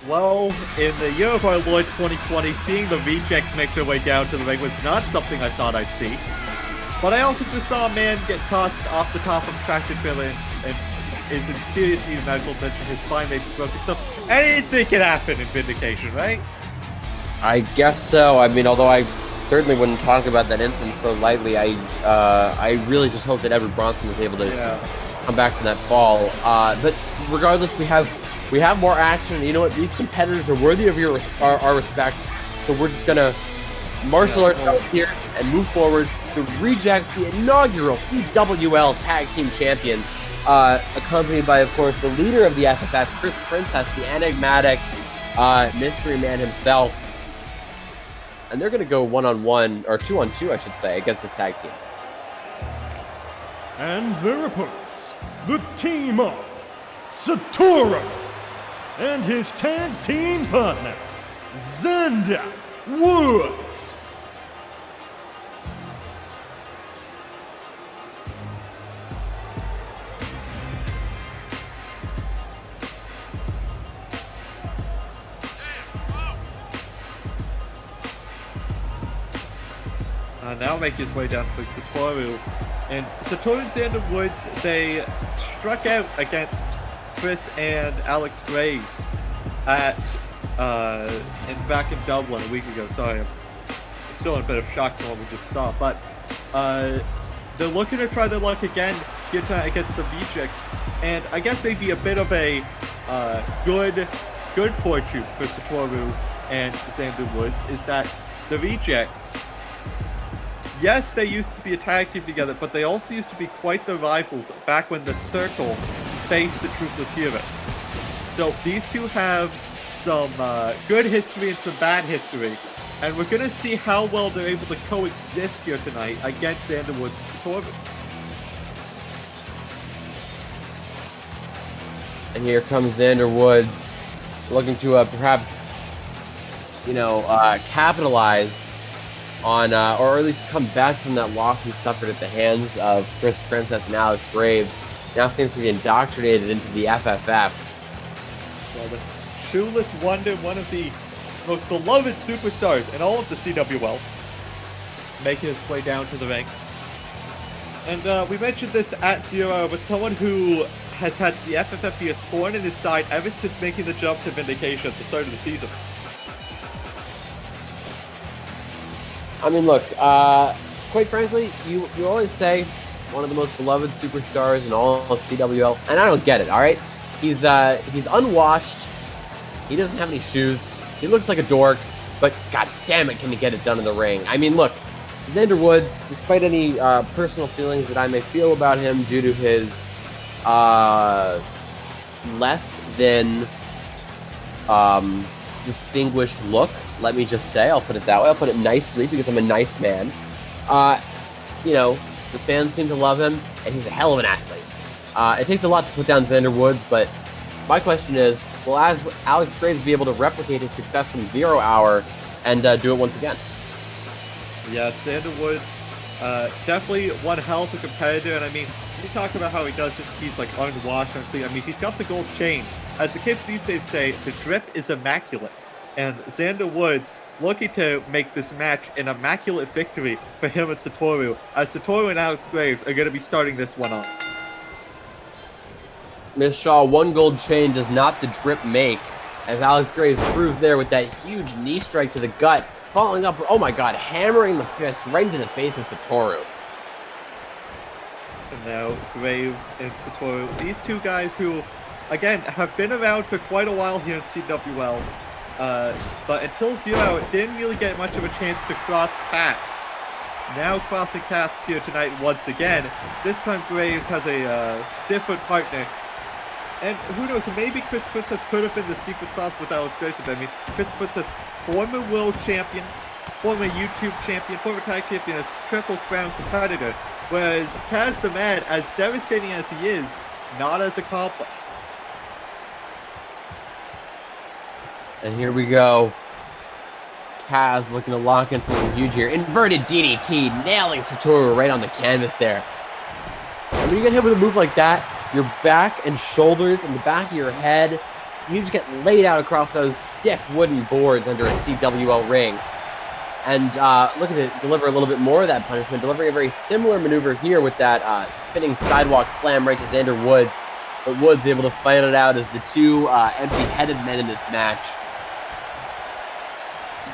Well, in the year of our Lord 2020, seeing the Rejects make their way down to the ring was not something I thought I'd see. But I also just saw a man get tossed off the top of a tractor trailer and is in serious need of medical attention. His spine may be broken. So anything can happen in Vindication, right? I guess so. I mean, although I certainly wouldn't talk about that incident so lightly, I really just hope that Edward Bronson was able to come back from that fall. But regardless, we have more action. And you know what? These competitors are worthy of our respect. So we're just gonna marshal ourselves here and move forward. The Rejects, the inaugural CWL Tag Team Champions, accompanied by, of course, the leader of the FFF, Chris Princess, the enigmatic mystery man himself. And they're going to go 1-on-1, or 2-on-2, I should say, against this tag team. And their opponents, the team of Satoru and his tag team partner, Xander Woods. Now make his way down to Satoru. And Satoru and Xander Woods, they struck out against Chris and Alex Graves at back in Dublin a week ago. Sorry, I'm still in a bit of shock from what we just saw. But they're looking to try their luck again here tonight against the Rejects. And I guess maybe a bit of a good fortune for Satoru and Xander Woods is that the Rejects, yes, they used to be a tag team together, but they also used to be quite the rivals back when the Circle faced the Truthless Heroes. So these two have some good history and some bad history, and we're going to see how well they're able to coexist here tonight against Xander Woods and Satoru. And here comes Xander Woods, looking to perhaps, capitalize on, or at least come back from that loss he suffered at the hands of Chris Princess and Alex Graves. Now seems to be indoctrinated into the FFF. Well, the Shoeless Wonder, one of the most beloved superstars in all of the CWL, making his way down to the ring. And we mentioned this at 0 Hour, but someone who has had the FFF be a thorn in his side ever since making the jump to Vindication at the start of the season. I mean, look, quite frankly, you always say one of the most beloved superstars in all of CWL, and I don't get it, alright? He's unwashed, he doesn't have any shoes, he looks like a dork, but god damn it, can he get it done in the ring? I mean, look, Xander Woods, despite any personal feelings that I may feel about him due to his less than distinguished look, let me just say, I'll put it that way, I'll put it nicely because I'm a nice man. The fans seem to love him, and he's a hell of an athlete. It takes a lot to put down Xander Woods, but my question is, will Alex Graves be able to replicate his success from 0 Hour and do it once again? Yeah, Xander Woods, definitely one hell of a competitor, and I mean, you talk about how he's like unwashed, unclean. I mean, he's got the gold chain. As the kids these days say, the drip is immaculate. And Xander Woods looking to make this match an immaculate victory for him and Satoru, as Satoru and Alex Graves are going to be starting this one off. Miss Shaw, one gold chain does not the drip make, as Alex Graves proves there with that huge knee strike to the gut, following up, oh my god, hammering the fist right into the face of Satoru. And now Graves and Satoru, these two guys who, again, have been around for quite a while here in CWL, but until 0 Hour, didn't really get much of a chance to cross paths. Now crossing paths here tonight once again. This time Graves has a different partner. And who knows, maybe Chris Princess could have been the secret sauce with Alex Graves. I mean, Chris Princess, former world champion, former YouTube champion, former tag champion, a Triple Crown competitor. Whereas Kaz the Mad, as devastating as he is, not as accomplished. And here we go. Kaz looking to lock in something huge here. Inverted DDT, nailing Satoru right on the canvas there. And when you get hit with a move like that, your back and shoulders and the back of your head, you just get laid out across those stiff wooden boards under a CWL ring. And looking to deliver a little bit more of that punishment, delivering a very similar maneuver here with that spinning sidewalk slam right to Xander Woods. But Woods able to fight it out as the two empty-headed men in this match.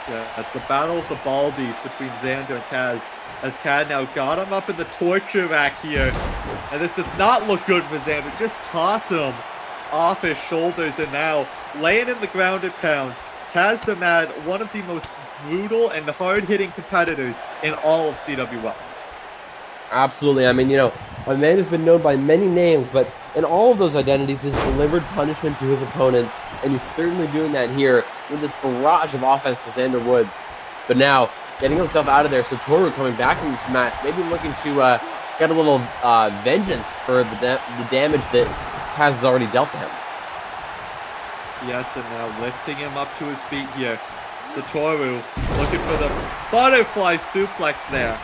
Yeah, that's the battle of the Baldies between Xander and Kaz. As Kaz now got him up in the torture rack here. And this does not look good for Xander. Just toss him off his shoulders, and now laying in the grounded pound. Kaz the Mad, one of the most brutal and hard-hitting competitors in all of CWL. Absolutely. I mean, you know, a man has been known by many names, but in all of those identities, he's delivered punishment to his opponents, and he's certainly doing that here with this barrage of offense to Xander Woods. But now, getting himself out of there, Satoru coming back in this match, maybe looking to get a little vengeance for the damage that Kaz has already dealt to him. Yes, and now lifting him up to his feet here. Satoru looking for the butterfly suplex there.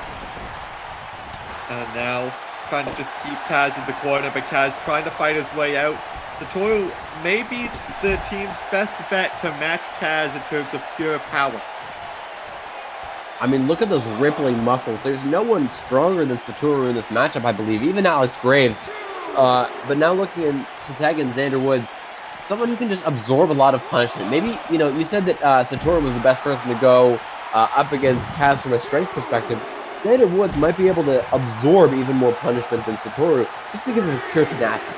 And now trying to just keep Kaz in the corner, but Kaz trying to fight his way out. Satoru may be the team's best bet to match Kaz in terms of pure power. I mean, look at those rippling muscles. There's no one stronger than Satoru in this matchup, I believe, even Alex Graves. But now looking to tag in Xander Woods, someone who can just absorb a lot of punishment. Maybe, you know, you said that Satoru was the best person to go up against Kaz from a strength perspective. Xander Woods might be able to absorb even more punishment than Satoru just because of his pure tenacity.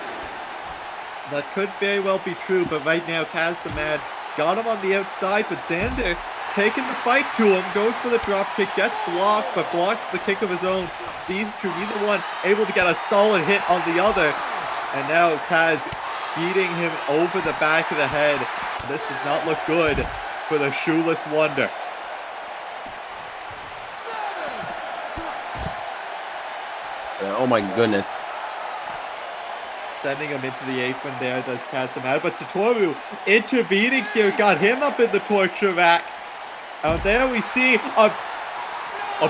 That could very well be true, but right now Kaz the Mad got him on the outside, but Xander taking the fight to him, goes for the drop kick, gets blocked, but blocks the kick of his own. These two, neither one able to get a solid hit on the other. And now Kaz beating him over the back of the head. This does not look good for the Shoeless Wonder. Oh my goodness. Sending him into the apron there, does Kaz the Mad. But Satoru intervening here, got him up in the torture rack. And there we see a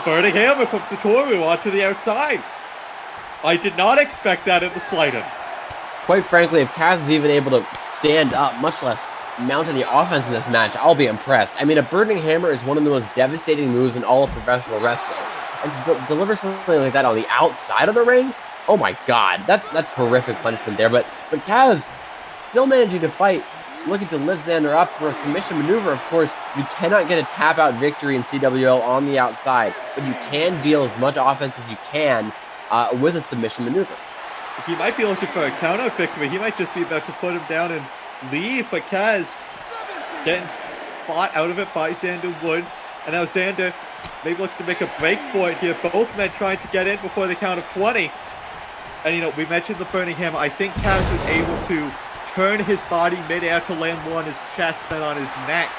burning hammer from Satoru onto the outside. I did not expect that in the slightest. Quite frankly, if Kaz is even able to stand up, much less mount any offense in this match, I'll be impressed. I mean, a burning hammer is one of the most devastating moves in all of professional wrestling. And to deliver something like that on the outside of the ring, oh my god, that's horrific punishment there. But Kaz still managing to fight, looking to lift Xander up for a submission maneuver. Of course, you cannot get a tap-out victory in CWL on the outside, but you can deal as much offense as you can with a submission maneuver. He might be looking for a count-out victory. He might just be about to put him down and leave, but Kaz getting fought out of it by Xander Woods. And now Xander maybe looking to make a break for it here. Both men trying to get in before the count of 20. And, you know, we mentioned the burning hammer. I think Kaz was able to turn his body mid-air to land more on his chest than on his neck.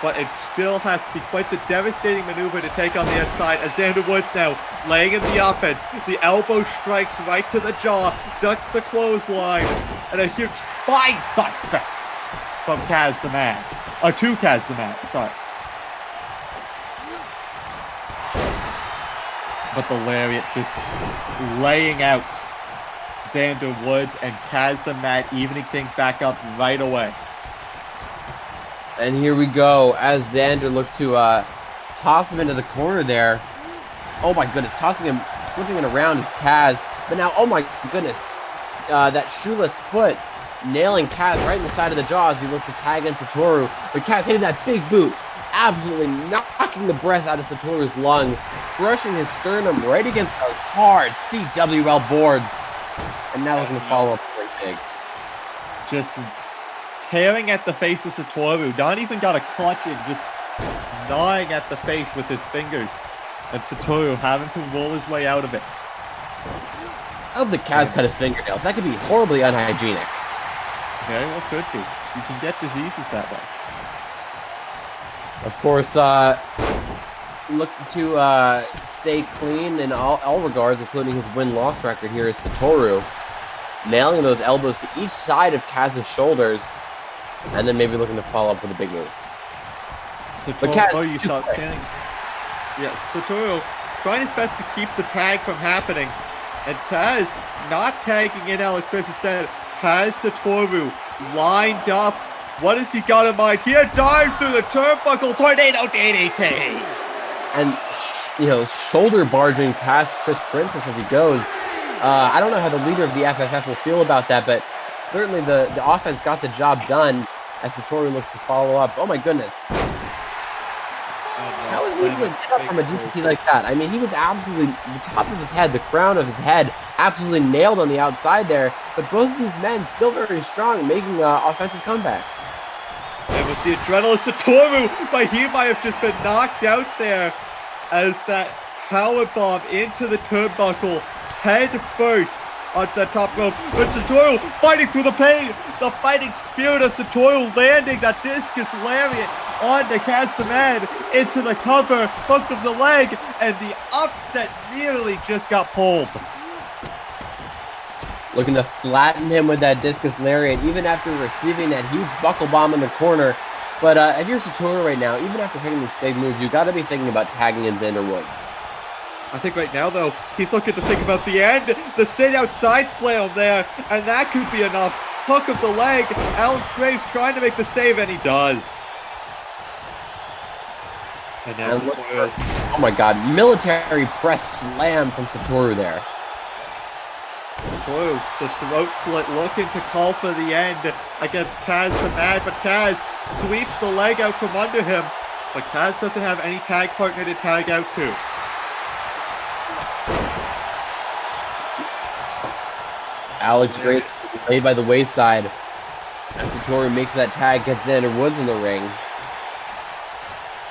but it still has to be quite the devastating maneuver to take on the outside as Xander Woods now laying in the offense. The elbow strikes right to the jaw, ducks the clothesline, and a huge spine buster from Kaz the Man. Or to Kaz the Man, sorry. But the lariat just laying out Xander Woods, and Kaz the Man evening things back up right away. And here we go, as Xander looks to toss him into the corner there. Oh my goodness, tossing him, flipping it around is Kaz. But now, oh my goodness, that shoeless foot nailing Kaz right in the side of the jaw as he looks to tag in Satoru. But Kaz hitting that big boot, absolutely knocking the breath out of Satoru's lungs, crushing his sternum right against those hard CWL boards. And now looking to follow up pretty big. Just tearing at the face of Satoru. Not even got a clutch in, just gnawing at the face with his fingers. And Satoru having to roll his way out of it. I hope the Kaz cut his fingernails. That could be horribly unhygienic. Very well could be. You can get diseases that way. Of course, looking to stay clean in all regards, including his win-loss record here, is Satoru. Nailing those elbows to each side of Kaz's shoulders, and then maybe looking to follow up with a big move. Satoru, Kaz, you saw it standing. Yeah, Satoru trying his best to keep the tag from happening. And Kaz not tagging in Alex Graves instead. Has Satoru lined up. What has he got in mind? He dives through the turnbuckle, tornado DDT. And, shoulder barging past Chris Princess as he goes. I don't know how the leader of the FFF will feel about that, but certainly the offense got the job done as Satoru looks to follow up. Oh my goodness. How was he able to get up from a DDT like that? I mean, he was absolutely, the top of his head, the crown of his head, absolutely nailed on the outside there, but both of these men still very strong, making offensive comebacks. It was the adrenaline Satoru, but he might have just been knocked out there as that powerbomb into the turnbuckle, head first onto the top rope. But Satoru fighting through the pain, the fighting spirit of Satoru landing that discus lariat on the Kaz the Man into the cover, hook of the leg, and the upset nearly just got pulled. Looking to flatten him with that discus lariat, even after receiving that huge buckle bomb in the corner. But if you're Satoru right now, even after hitting this big move, you got to be thinking about tagging in Xander Woods. I think right now, though, he's looking to think about the end. The sit outside slam there, and that could be enough. Hook of the leg. Alex Graves trying to make the save, and he does. And now Satoru. Oh my god, military press slam from Satoru there. Satoru, the throat slit, looking to call for the end against Kaz the Man, but Kaz sweeps the leg out from under him. But Kaz doesn't have any tag partner to tag out to. Alex Graves laid by the wayside. As Satoru makes that tag, gets Xander Woods in the ring.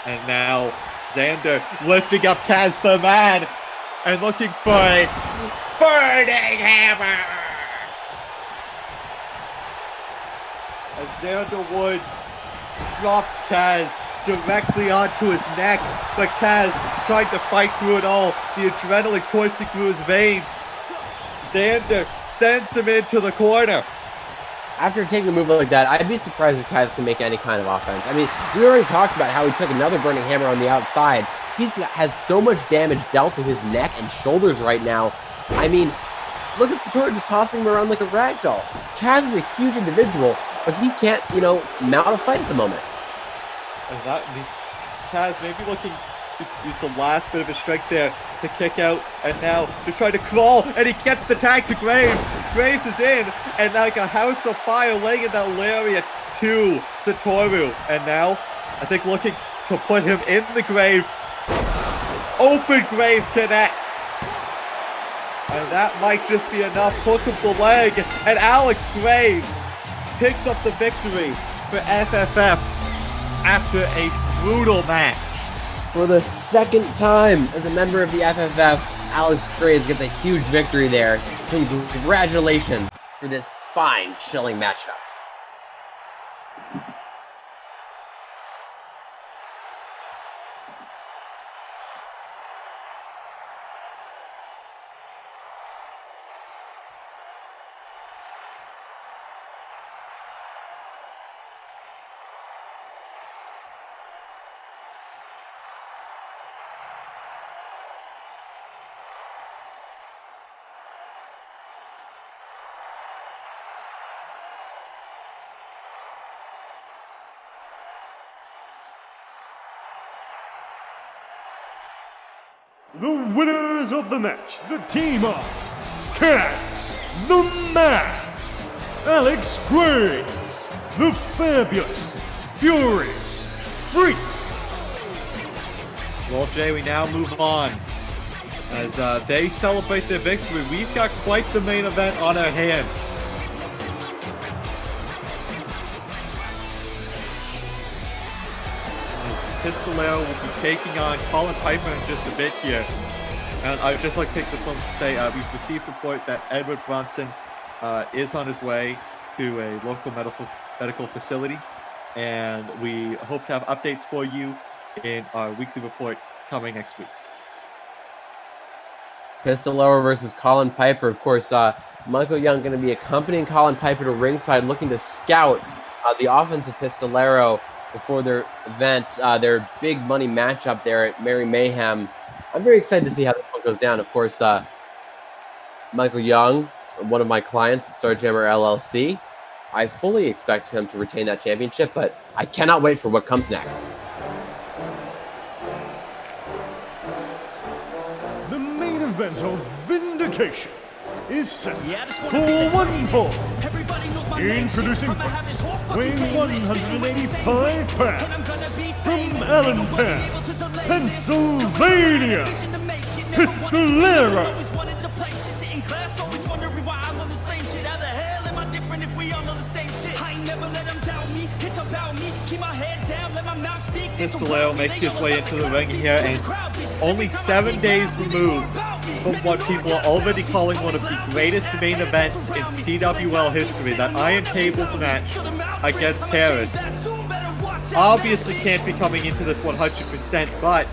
And now Xander lifting up Kaz the Man and looking for a burning hammer. As Xander Woods drops Kaz directly onto his neck, but Kaz trying to fight through it all, the adrenaline coursing through his veins. Xander sends him into the corner. After taking a move like that, I'd be surprised if Kaz can make any kind of offense. I mean, we already talked about how he took another burning hammer on the outside. He has so much damage dealt to his neck and shoulders right now. I mean, look at Satoru just tossing him around like a rag doll. Kaz is a huge individual, but he can't, mount a fight at the moment. And that Kaz maybe looking to use the last bit of his strength there to kick out, and now just trying to crawl, and he gets the tag to Graves. Graves is in, and like a house of fire laying in that lariat to Satoru. And now, I think looking to put him in the grave. Open Graves connects. And that might just be enough. Hook of the leg, and Alex Graves picks up the victory for FFF after a brutal match. For the second time as a member of the FFF, Alex Graves gets a huge victory there. Congratulations for this spine-chilling matchup. The winners of the match, the team of Cats, the Matt, Alex Graves, the Fabulous, Furious, Freaks. Well, Jay, we now move on. As they celebrate their victory, we've got quite the main event on our hands. As Pistolero will be taking on Colin Piper in just a bit here. And I would just like to take this moment to say we've received report that Edward Bronson is on his way to a local medical facility. And we hope to have updates for you in our weekly report coming next week. Pistolero versus Colin Piper. Of course, Michael Young going to be accompanying Colin Piper to ringside, looking to scout the offense of Pistolero before their event, their big money matchup there at Merry Mayhem. I'm very excited to see how this one goes down. Of course, Michael Young, one of my clients at Starjammer LLC, I fully expect him to retain that championship, but I cannot wait for what comes next. The main event of Vindication is set for one fall. Introducing first, weighing 185 pounds, from Allentown, Pennsylvania, Pistolero. Pistolero makes his way into the ring here, and only 7 days removed from what people are already calling one of the greatest main events in CWL history, that Iron Tables match against Harris. Obviously can't be coming into this 100%, but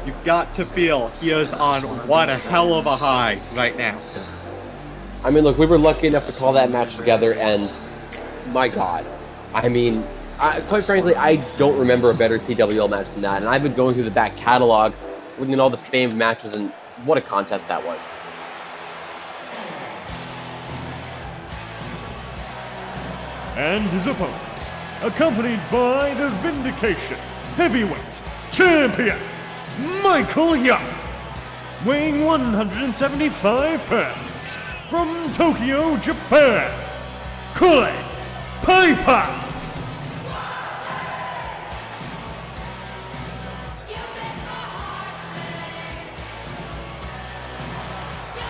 you've got to feel he is on one hell of a high right now. I mean, look, we were lucky enough to call that match together, and my God. I mean, quite frankly, I don't remember a better CWL match than that, and I've been going through the back catalog, looking at all the famed matches, and what a contest that was. And his opponent, accompanied by the Vindication Heavyweight Champion, Michael Young, weighing 175 pounds, from Tokyo, Japan, Colin Piper.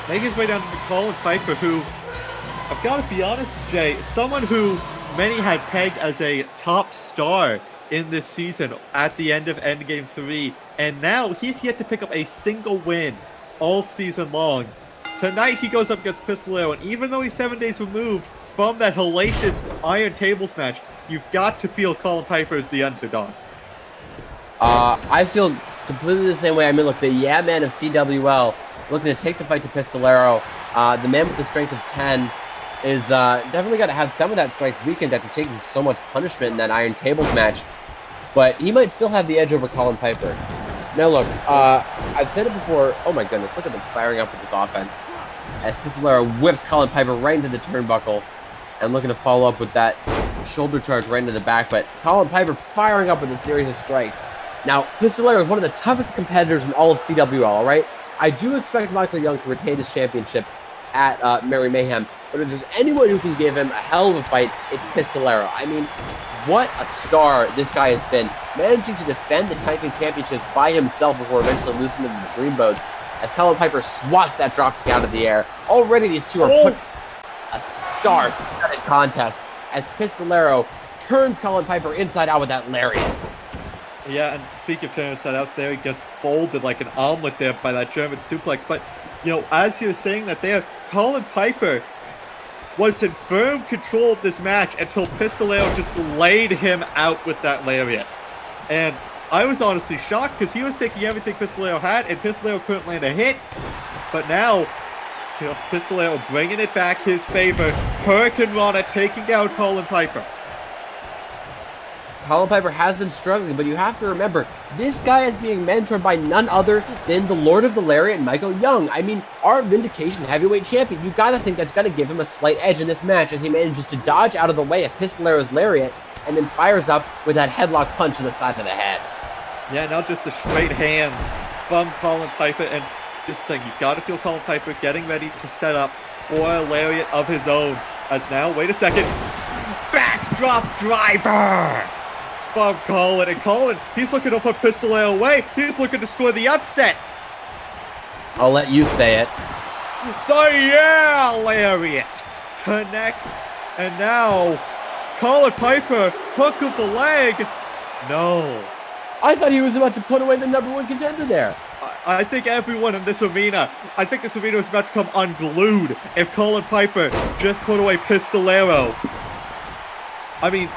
Making his way down to Colin Piper, who, I've got to be honest, Jay, someone who many had pegged as a top star in this season at the end of Endgame 3, and now he's yet to pick up a single win all season long. Tonight he goes up against Pistolero, and even though he's 7 days removed from that hellacious Iron Tables match, you've got to feel Colin Piper is the underdog. I feel completely the same way. I mean, look, the Yeah Man of CWL looking to take the fight to Pistolero. The man with the strength of 10 is definitely got to have some of that strength weakened after taking so much punishment in that Iron Tables match. But he might still have the edge over Colin Piper. Now look, I've said it before, oh my goodness, look at them firing up with this offense. As Pistolero whips Colin Piper right into the turnbuckle and looking to follow up with that shoulder charge right into the back, but Colin Piper firing up with a series of strikes. Now, Pistolero is one of the toughest competitors in all of CWL, alright? I do expect Michael Young to retain his championship at Merry Mayhem, but if there's anyone who can give him a hell of a fight, it's Pistolero. I mean, what a star this guy has been, managing to defend the tag team championships by himself before eventually losing to the Dreamboats, as Colin Piper swats that dropkick out of the air. Already these two are put a star-studded contest, as Pistolero turns Colin Piper inside out with that lariat. Yeah, and speaking of turning inside out there, he gets folded like an omelet there by that German suplex. But, you know, as you were saying that there, Colin Piper was in firm control of this match until Pistolero just laid him out with that lariat. And I was honestly shocked because he was taking everything Pistolero had, and Pistolero couldn't land a hit. But now, you know, Pistolero bringing it back his favor. Hurricane Rana taking down Colin Piper. Colin Piper has been struggling, but you have to remember, this guy is being mentored by none other than the Lord of the Lariat, Michael Young. I mean, our Vindication Heavyweight Champion. You gotta think that's gonna give him a slight edge in this match as he manages to dodge out of the way of Pistolero's lariat and then fires up with that headlock punch to the side of the head. Yeah, not just the straight hands from Colin Piper. And this thing, you've got to feel Colin Piper getting ready to set up for a lariat of his own. As now, wait a second, backdrop driver from Colin. And Colin, he's looking to put Pistolero away. He's looking to score the upset. I'll let you say it. The lariat connects, and now Colin Piper, hook of the leg. No. I thought he was about to put away the #1 contender there. I think everyone in this arena, I think this arena is about to come unglued if Colin Piper just put away Pistolero. I mean,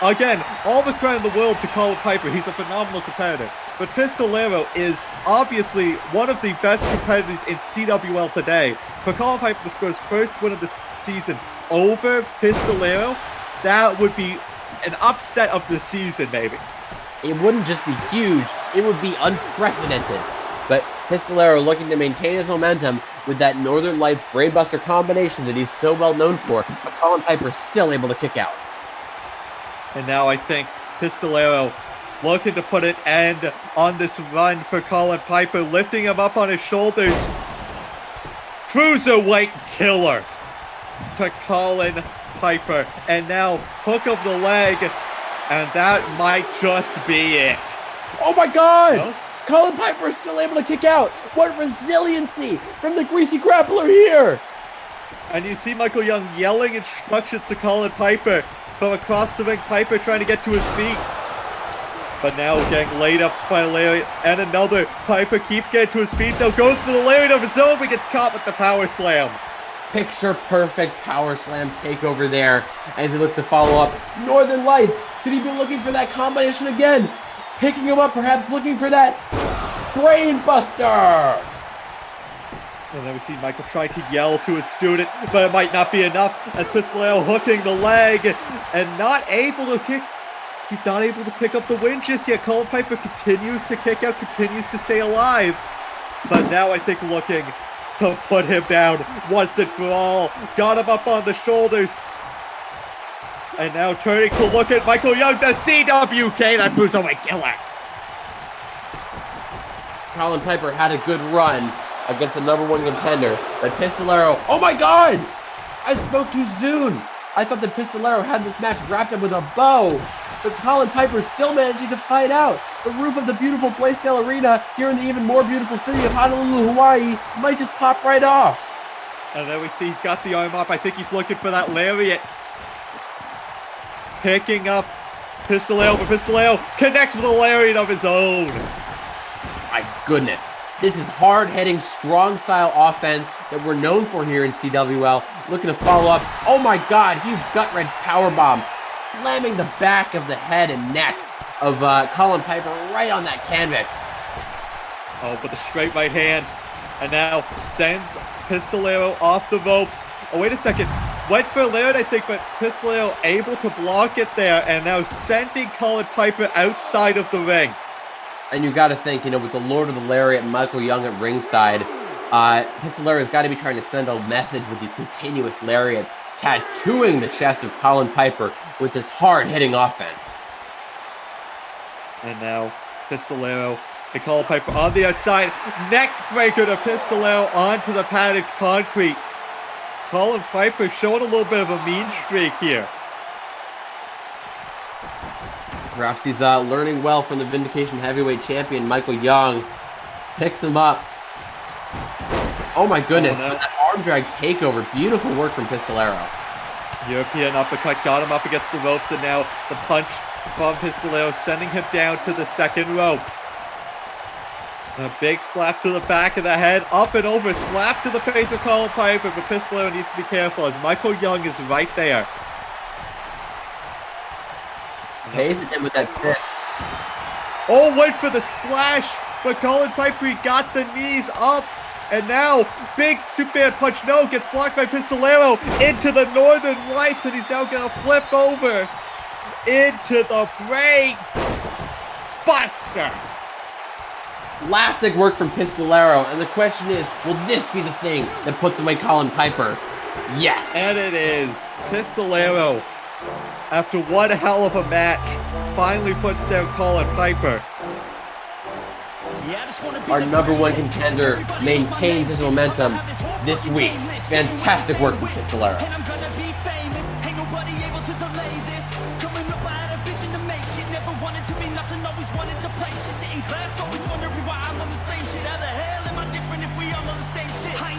again, all the credit in the world to Colin Piper. He's a phenomenal competitor. But Pistolero is obviously one of the best competitors in CWL today. For Colin Piper to score his first win of the season over Pistolero, that would be an upset of the season, maybe. It wouldn't just be huge, it would be unprecedented. But Pistolero looking to maintain his momentum with that Northern Lights Brainbuster combination that he's so well known for, but Colin Piper's still able to kick out. And now I think Pistolero looking to put an end on this run for Colin Piper, lifting him up on his shoulders. Cruiserweight killer to Colin Piper. And now hook of the leg, and that might just be it. Oh my god! No? Colin Piper is still able to kick out! What resiliency from the greasy grappler here! And you see Michael Young yelling instructions to Colin Piper from across the ring. Piper trying to get to his feet. But now getting laid up by a lariat, and another. Piper keeps getting to his feet, though, goes for the lariat of his own, but gets caught with the power slam. Picture perfect power slam takeover there as he looks to follow up. Northern Lights, could he be looking for that combination again? Picking him up, perhaps looking for that brain buster. And then we see Michael trying to yell to his student, but it might not be enough as Pistolero hooking the leg and not able to kick. He's not able to pick up the win just yet. Colin Piper continues to kick out, continues to stay alive. But now I think looking to put him down once and for all. Got him up on the shoulders. And now turning to look at Michael Young, the CWK, that Cruiserweight killer. Colin Piper had a good run against the #1 contender, but Pistolero, oh my god! I spoke too soon! I thought that Pistolero had this match wrapped up with a bow, but Colin Piper still managing to fight out. The roof of the beautiful Blaisdell Arena here in the even more beautiful city of Honolulu, Hawaii might just pop right off. And then we see he's got the arm up. I think he's looking for that lariat. Picking up Pistolero, but Pistolero connects with a lariat of his own. My goodness. This is hard-hitting, strong-style offense that we're known for here in CWL. Looking to follow up. Oh my god, huge gut-wrench powerbomb. Slamming the back of the head and neck of Colin Piper right on that canvas. Oh, but the straight right hand. And now sends Pistolero off the ropes. Oh, wait a second. Went for Laird, I think, but Pistolero able to block it there. And now sending Colin Piper outside of the ring. And you got to think, with the Lord of the Lariat and Michael Young at ringside, Pistolero's got to be trying to send a message with these continuous lariats, tattooing the chest of Colin Piper with this hard-hitting offense. And now Pistolero and Colin Piper on the outside. Neck breaker to Pistolero onto the padded concrete. Colin Piper showing a little bit of a mean streak here. Perhaps he's learning well from the Vindication Heavyweight Champion, Michael Young. Picks him up. Oh my goodness, Oh, no. That arm drag takeover. Beautiful work from Pistolero. European uppercut got him up against the ropes, and now the punch from Pistolero sending him down to the second rope. A big slap to the back of the head, up and over, slap to the face of Colin Piper, but Pistolero needs to be careful as Michael Young is right there. Pays it in with that fist. Oh, went for the splash, but Colin Piper got the knees up, and now big Superman punch, no, gets blocked by Pistolero into the Northern Lights, and he's now gonna flip over into the brain buster. Classic work from Pistolero, and the question is, will this be the thing that puts away Colin Piper? Yes! And it is. Pistolero, after one hell of a match, finally puts down Colin Piper. Yes, our #1 contender maintains his momentum this week. Fantastic work from Pistolero.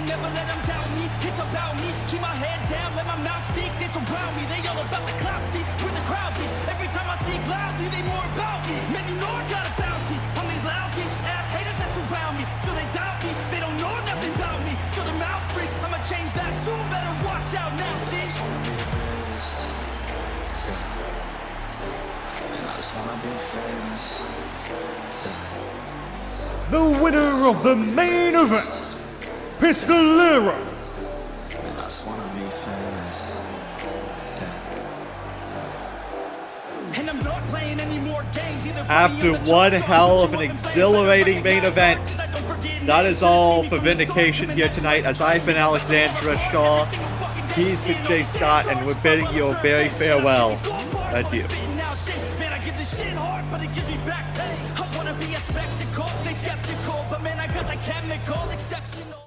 Never let them doubt me, it's about me. Keep my head down, let my mouth speak. They surround me, they all about the clout. See, where the crowd be. Every time I speak loudly, they more about me. Man, you know I got a bounty on these lousy ass haters that surround me. So they doubt me, they don't know nothing about me. So they're mouth free, I'ma change that soon. Better watch out now, see. The winner of the main event, Pistolero. And I'm not playing any more games. After one hell of an exhilarating main event, that is all for Vindication here tonight. As I've been Alexandra Shaw, he's been Jay Scott, and we're bidding you a very farewell adieu. Man, I give this shit hard, but it gives me back pay. I wanna be a spectacle, they skeptical, but man, I got that chemical exceptional.